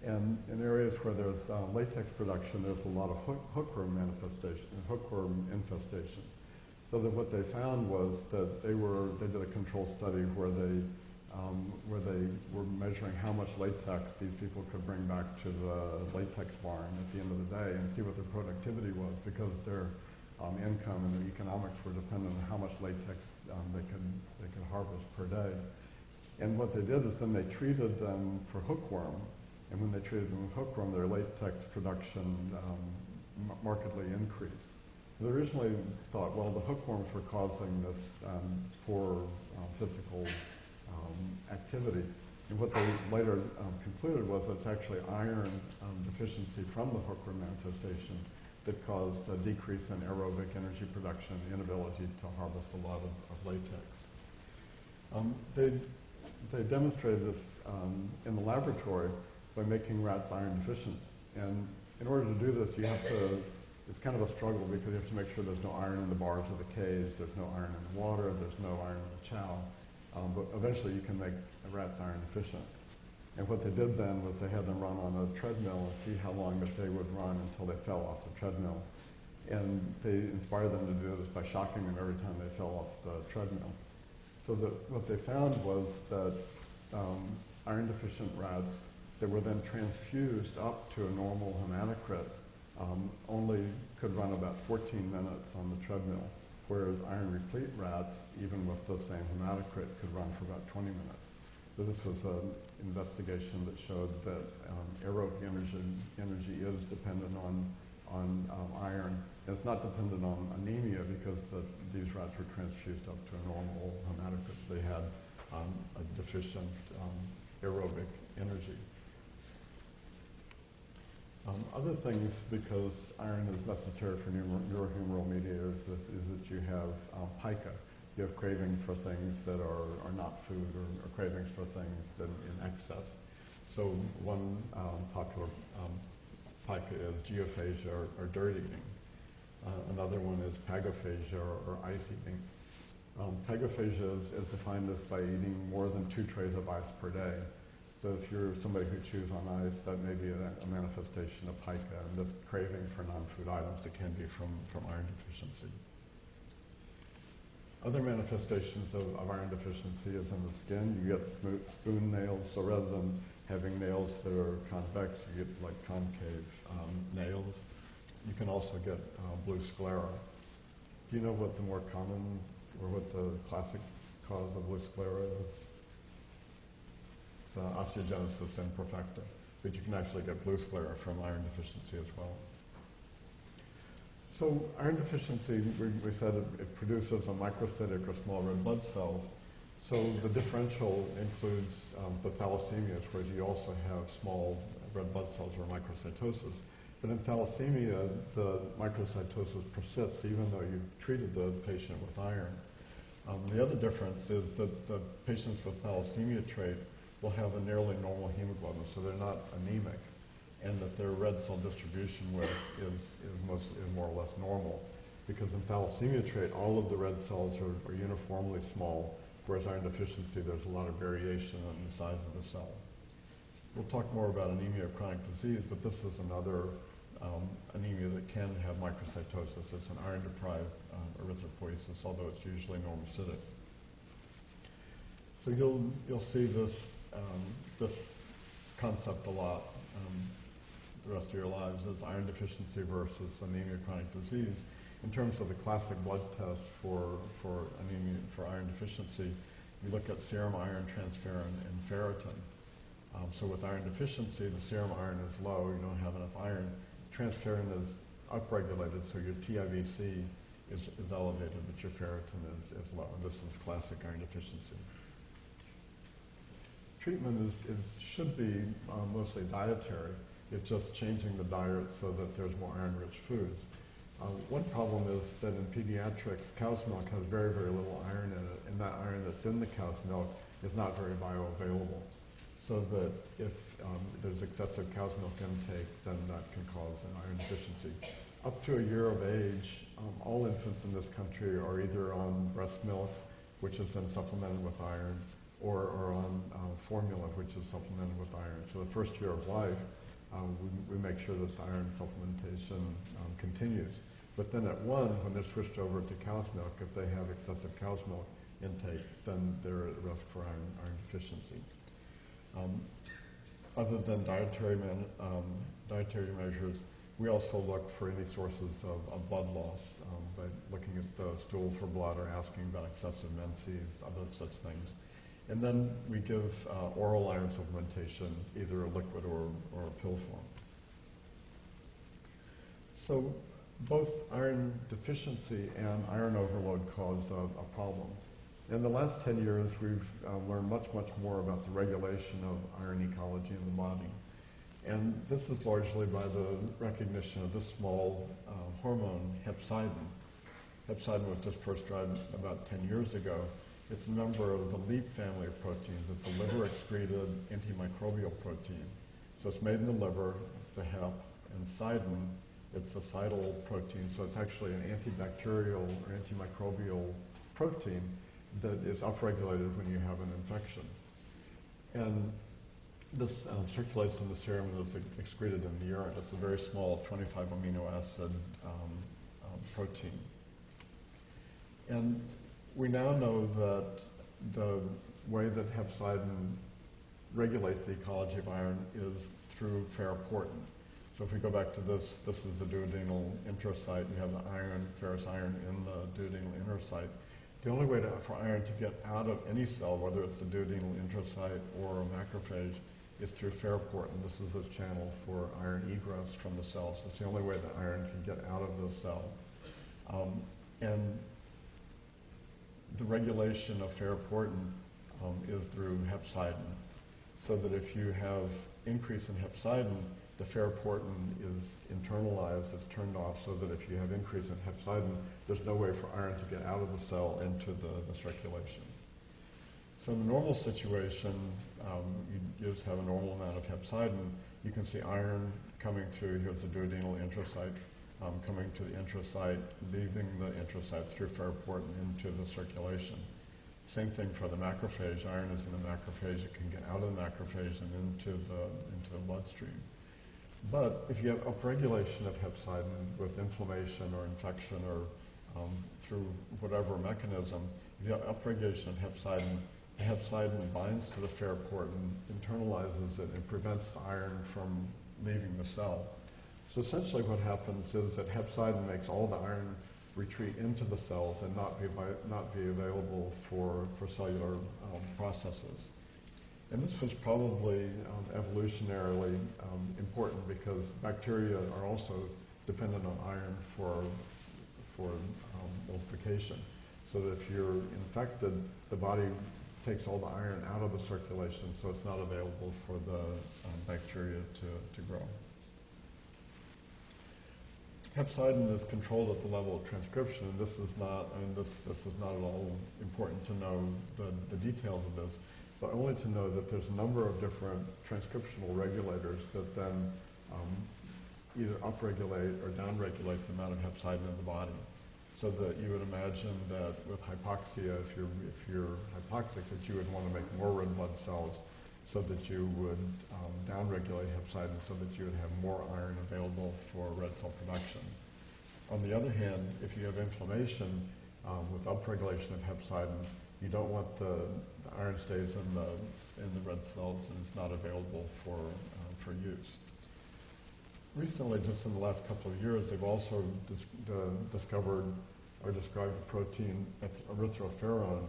And in areas where there's latex production, there's a lot of hookworm infestation. So that what they found was that they did a control study where they were measuring how much latex these people could bring back to the latex barn at the end of the day and see what their productivity was, because their income and their economics were dependent on how much latex they could harvest per day. And what they did is then they treated them for hookworm, and when they treated them with hookworm, their latex production markedly increased. So they originally thought, well, the hookworms were causing this poor physical activity. And what they later concluded was it's actually iron deficiency from the hookworm manifestation that caused a decrease in aerobic energy production and the inability to harvest a lot of latex. They demonstrated this in the laboratory by making rats iron deficient. And in order to do this, you have to, it's kind of a struggle because you have to make sure there's no iron in the bars of the cage, there's no iron in the water, there's no iron in the chow. But eventually you can make rats iron deficient. And what they did then was they had them run on a treadmill and see how long that they would run until they fell off the treadmill. And they inspired them to do this by shocking them every time they fell off the treadmill. So what they found was that iron deficient rats that were then transfused up to a normal hematocrit only could run about 14 minutes on the treadmill, whereas iron replete rats, even with the same hematocrit, could run for about 20 minutes. So this was an investigation that showed that aerobic energy is dependent on iron. And it's not dependent on anemia because these rats were transfused up to a normal hematocrit. They had a deficient aerobic energy. Other things, because iron is necessary for neurohumoral mediators, is that you have pica. You have cravings for things that are not food, or cravings for things that in excess. So one popular pica is geophagia or dirt eating. Another one is pagophagia or ice eating. Pagophagia is defined as by eating more than 2 trays of ice per day. So if you're somebody who chews on ice, that may be a manifestation of pica, and this craving for non-food items that can be from iron deficiency. Other manifestations of iron deficiency is in the skin. You get spoon nails, so rather than having nails that are convex, you get like concave nails. You can also get blue sclera. Do you know what the more common, or what the classic cause of blue sclera is? Osteogenesis imperfecta, but you can actually get blue sclera from iron deficiency as well. So iron deficiency, we said it produces a microcytic or small red blood cells. So the differential includes the thalassemias, where you also have small red blood cells or microcytosis. But in thalassemia, the microcytosis persists even though you've treated the patient with iron. The other difference is that the patients with thalassemia trait will have a nearly normal hemoglobin, so they're not anemic, and that their red cell distribution is more or less normal. Because in thalassemia trait, all of the red cells are uniformly small, whereas iron deficiency, there's a lot of variation in the size of the cell. We'll talk more about anemia of chronic disease, but this is another anemia that can have microcytosis. It's an iron-deprived erythropoiesis, although it's usually normocytic. So you'll see this concept a lot the rest of your lives as iron deficiency versus anemia chronic disease. In terms of the classic blood test for anemia, for iron deficiency, you look at serum iron, transferrin, and ferritin. So with iron deficiency, the serum iron is low, you don't have enough iron. Transferrin is upregulated, so your TIVC is elevated, but your ferritin is low. This is classic iron deficiency. Treatment should be mostly dietary. It's just changing the diet so that there's more iron-rich foods. One problem is that in pediatrics, cow's milk has very, very little iron in it, and that iron that's in the cow's milk is not very bioavailable. So that if there's excessive cow's milk intake, then that can cause an iron deficiency. Up to a year of age, all infants in this country are either on breast milk, which is then supplemented with iron, or on formula, which is supplemented with iron. So the first year of life, we make sure that the iron supplementation continues. But then at 1, when they're switched over to cow's milk, if they have excessive cow's milk intake, then they're at risk for iron deficiency. Other than dietary measures, we also look for any sources of blood loss by looking at the stool for blood or asking about excessive menses, other such things. And then we give oral iron supplementation, either a liquid or a pill form. So both iron deficiency and iron overload cause a problem. In the last 10 years, we've learned much, much more about the regulation of iron ecology in the body. And this is largely by the recognition of this small hormone, hepcidin. Hepcidin was just first tried about 10 years ago. It's a member of the LEAP family of proteins. It's a liver-excreted antimicrobial protein. So it's made in the liver, the hep, and cidin. It's a cidal protein, so it's actually an antibacterial or antimicrobial protein that is upregulated when you have an infection. And this circulates in the serum and is excreted in the urine. It's a very small 25 amino acid protein. And we now know that the way that hepcidin regulates the ecology of iron is through ferroportin. So if we go back to this is the duodenal intracyte. You have the iron, ferrous iron in the duodenal intracyte. The only way for iron to get out of any cell, whether it's the duodenal intracyte or a macrophage, is through ferroportin. This is this channel for iron egress from the cell. So it's the only way that iron can get out of the cell. And the regulation of ferroportin is through hepcidin. So that if you have increase in hepcidin, the ferroportin is internalized, it's turned off, so that if you have increase in hepcidin, there's no way for iron to get out of the cell into the circulation. So in the normal situation, you just have a normal amount of hepcidin. You can see iron coming through, here's the duodenal intracyte, coming to the intracyte, leaving the intracyte through ferroportin into the circulation. Same thing for the macrophage. Iron is in the macrophage. It can get out of the macrophage and into the bloodstream. But if you have upregulation of hepcidin with inflammation or infection or through whatever mechanism, if you have upregulation of hepcidin, the hepcidin binds to the ferroportin, internalizes it, and prevents the iron from leaving the cell. So essentially what happens is that hepcidin makes all the iron retreat into the cells and not be available for cellular processes. And this was probably evolutionarily important because bacteria are also dependent on iron for multiplication. So that if you're infected, the body takes all the iron out of the circulation, so it's not available for the bacteria to grow. Hepcidin is controlled at the level of transcription, and this is not at all important to know the details of this, but only to know that there's a number of different transcriptional regulators that then either upregulate or downregulate the amount of hepcidin in the body. So that you would imagine that with hypoxia, if you're hypoxic, that you would want to make more red blood cells so that you would downregulate hepcidin so that you would have more iron available for red cell production. On the other hand, if you have inflammation with upregulation of hepcidin, you don't want the iron stays in the red cells and it's not available for use. Recently, just in the last couple of years, they've also discovered or described a protein, erythroferron,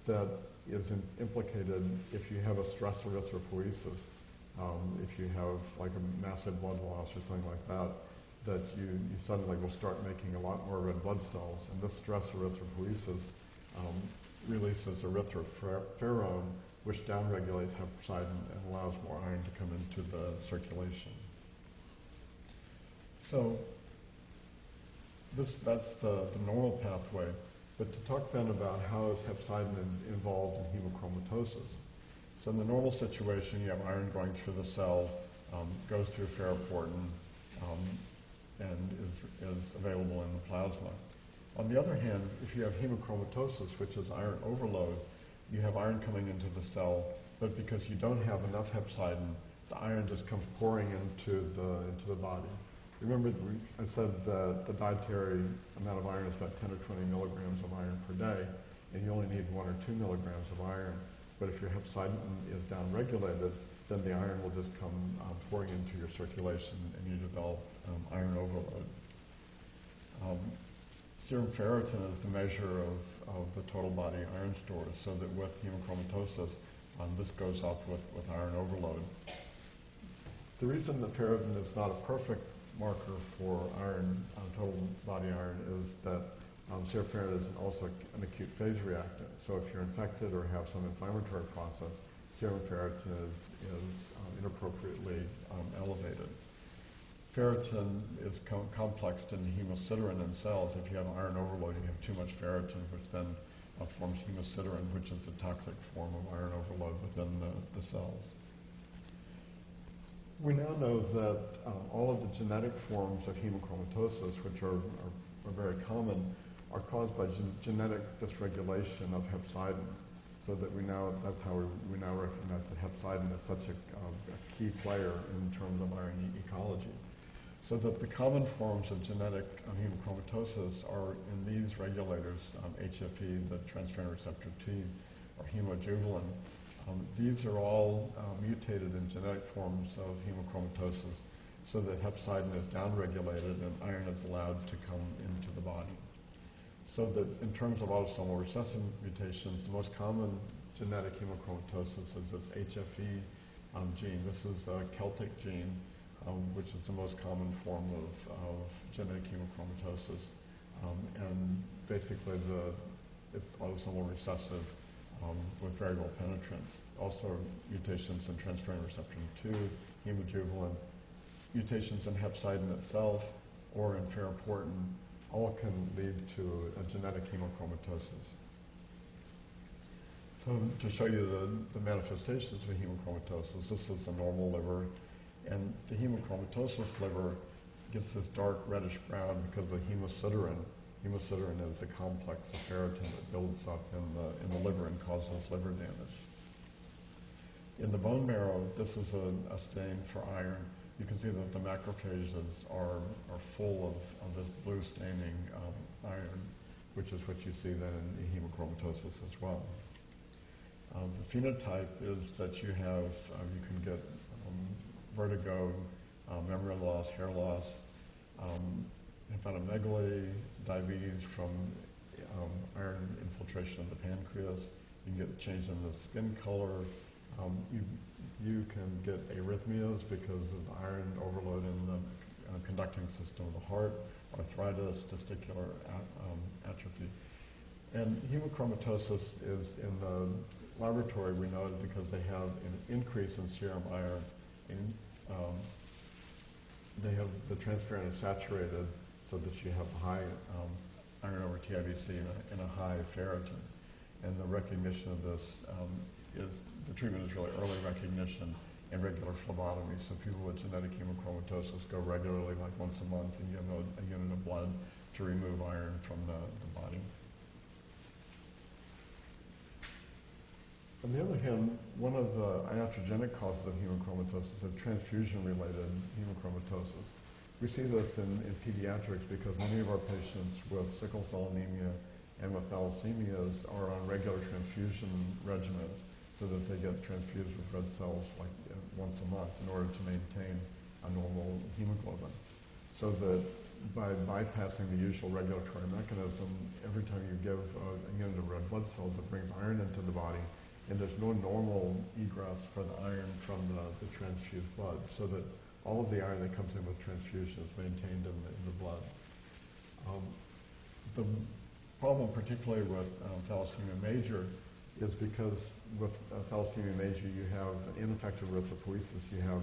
that is implicated if you have a stress erythropoiesis, if you have like a massive blood loss or something like that, that you suddenly will start making a lot more red blood cells. And this stress erythropoiesis releases erythroferron, which downregulates hepcidin and allows more iron to come into the circulation. So that's the normal pathway. But to talk then about how is hepcidin involved in hemochromatosis. So in the normal situation, you have iron going through the cell, goes through ferroportin, and is available in the plasma. On the other hand, if you have hemochromatosis, which is iron overload, you have iron coming into the cell, but because you don't have enough hepcidin, the iron just comes pouring into the body. Remember, I said that the dietary amount of iron is about 10 or 20 milligrams of iron per day, and you only need 1 or 2 milligrams of iron. But if your hepcidin is downregulated, then the iron will just come pouring into your circulation, and you develop iron overload. Serum ferritin is the measure of the total body iron stores, so that with hemochromatosis, this goes up with iron overload. The reason that ferritin is not a perfect marker for iron, total body iron, is that serum ferritin is also an acute phase reactant. So if you're infected or have some inflammatory process, serum ferritin is inappropriately elevated. Ferritin is complexed in hemosiderin in cells. If you have iron overload, you have too much ferritin, which then forms hemosiderin, which is the toxic form of iron overload within the cells. We now know that all of the genetic forms of hemochromatosis, which are very common, are caused by genetic dysregulation of hepcidin. So that that's how we now recognize that hepcidin is such a key player in terms of iron ecology. So that the common forms of genetic hemochromatosis are in these regulators, HFE, the transferrin receptor T, or hemojuvelin. These are all mutated in genetic forms of hemochromatosis, so that hepcidin is downregulated and iron is allowed to come into the body. So that in terms of autosomal recessive mutations, the most common genetic hemochromatosis is this HFE gene. This is a Celtic gene, which is the most common form of genetic hemochromatosis. And basically it's autosomal recessive with variable penetrance. Also mutations in transferrin receptor 2, hemojuvelin, mutations in hepcidin itself, or in ferroportin, all can lead to a genetic hemochromatosis. So to show you the manifestations of hemochromatosis, this is the normal liver, and the hemochromatosis liver gets this dark reddish brown because of the hemosiderin. Hemosiderin is the complex of ferritin that builds up in the liver and causes liver damage. In the bone marrow, this is a stain for iron. You can see that the macrophages are full of this blue staining iron, which is what you see then in hemochromatosis as well. The phenotype is that you can get vertigo, memory loss, hair loss, hepatomegaly, diabetes from iron infiltration of the pancreas. You can get a change in the skin color. You can get arrhythmias because of iron overload in the conducting system of the heart, arthritis, testicular atrophy. And hemochromatosis is in the laboratory, we know it because they have an increase in serum iron. They have the transferrin is saturated so that you have high iron over TIBC and a high ferritin. And the recognition of this the treatment is really early recognition and regular phlebotomy. So people with genetic hemochromatosis go regularly, like once a month, and give a unit of blood to remove iron from the body. On the other hand, one of the iatrogenic causes of hemochromatosis is transfusion-related hemochromatosis. We see this in pediatrics because many of our patients with sickle cell anemia and with thalassemias are on regular transfusion regimens so that they get transfused with red cells like once a month in order to maintain a normal hemoglobin. So that by bypassing the usual regulatory mechanism, every time you give a unit of red blood cells, it brings iron into the body, and there's no normal egress for the iron from the transfused blood, so that all of the iron that comes in with transfusion is maintained in the blood. The problem, particularly with thalassemia major, is because with thalassemia major you have ineffective erythropoiesis, you have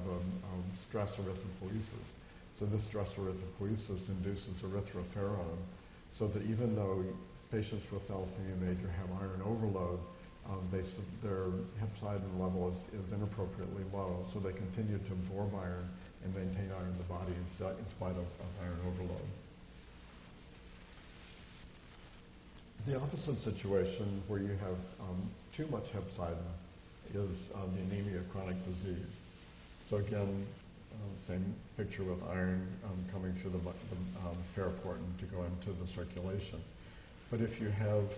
stress erythropoiesis. So this stress erythropoiesis induces erythroferron, so that even though patients with thalassemia major have iron overload, their hepcidin level is inappropriately low, so they continue to absorb iron and maintain iron in the body in spite of iron overload. The opposite situation, where you have too much hepcidin, is the anemia of chronic disease. So again, same picture with iron coming through the ferroportin to go into the circulation. But if you have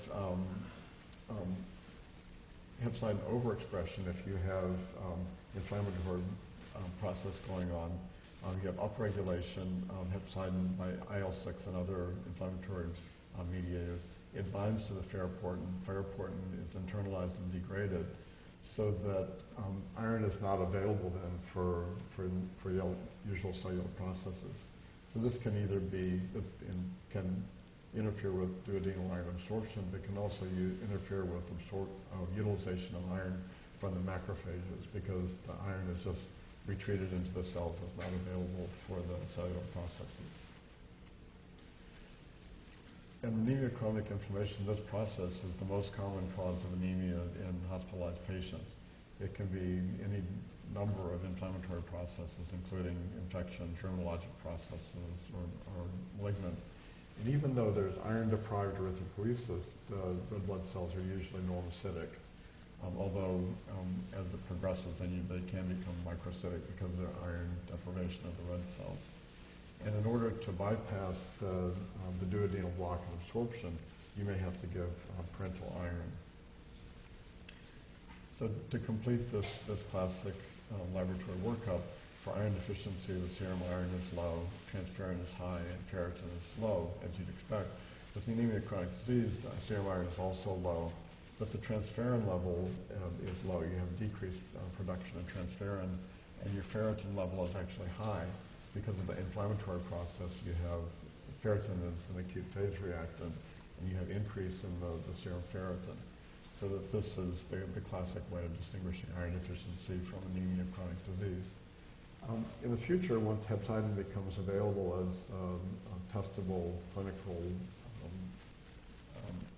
hepcidin overexpression, if you have inflammatory process going on, you have upregulation of hepcidin by IL-6 and other inflammatory mediators. It binds to the ferroportin. Ferroportin is internalized and degraded, so that iron is not available then for usual cellular processes. So this can either be can interfere with duodenal iron absorption, but can also interfere with utilization of iron from the macrophages, because the iron is just retreated into the cells, is not available for the cellular processes. And anemia of chronic inflammation, this process is the most common cause of anemia in hospitalized patients. It can be any number of inflammatory processes, including infection, dermatologic processes, or malignant. And even though there's iron-deprived erythropoiesis, the red blood cells are usually normocytic. Although as it progresses, then they can become microcytic because of their iron deprivation of the red cells. And in order to bypass the duodenal block of absorption, you may have to give parental iron. So to complete this classic laboratory workup, for iron deficiency, the serum iron is low, transferrin is high, and ferritin is low, as you'd expect. With anemia of chronic disease, serum iron is also low, but the transferrin level is low. You have decreased production of transferrin, and your ferritin level is actually high. Because of the inflammatory process, you have ferritin is an acute phase reactant, and you have increase in the serum ferritin. So that this is the classic way of distinguishing iron deficiency from anemia of chronic disease. In the future, once hepcidin becomes available as a testable clinical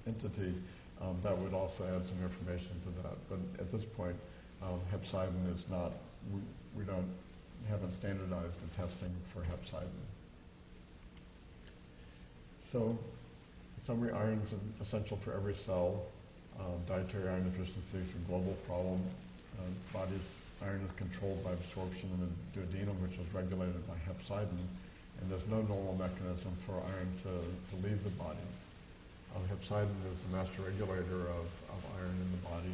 entity, that would also add some information to that. But at this point, hepcidin is not, we haven't standardized the testing for hepcidin. So, in summary, iron is essential for every cell. Dietary iron deficiency is a global problem. Body's iron is controlled by absorption in the duodenum, which is regulated by hepcidin, and there's no normal mechanism for iron to leave the body. Hepcidin is the master regulator of iron in the body.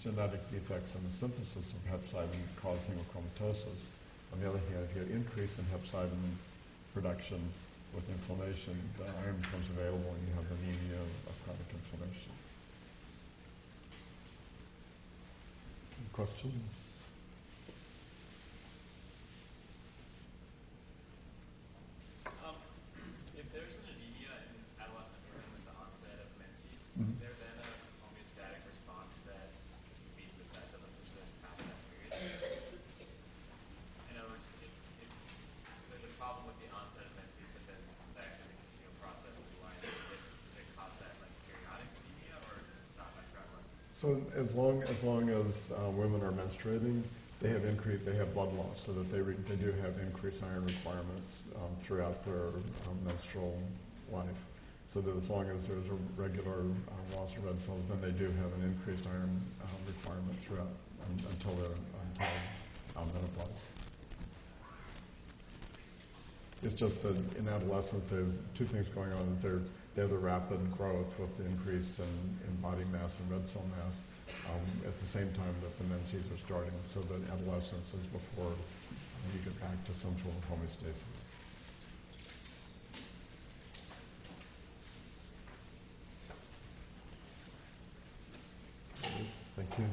Genetic defects in the synthesis of hepcidin cause hemochromatosis. On the other hand, if you have increase in hepcidin production with inflammation, the iron becomes available and you have anemia of chronic inflammation. Any questions? If there's an anemia in adolescent women with the onset of menses, is there then a homeostatic response that means that doesn't persist past that period? In other words, there's a problem with the onset of menses, but then that can continue a process of life. Does it cause that like periodic anemia, or does it stop after adolescence? So as long as women are menstruating, they have blood loss, so that they do have increased iron requirements throughout their menstrual life. so that as long as there's a regular loss of red cells, then they do have an increased iron requirement throughout until menopause. It's just that in adolescence, there are two things going on. They have the rapid growth with the increase in body mass and red cell mass at the same time that the menses are starting, so that adolescence is before you get back to some sort of homeostasis. Thank you.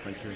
Thank you.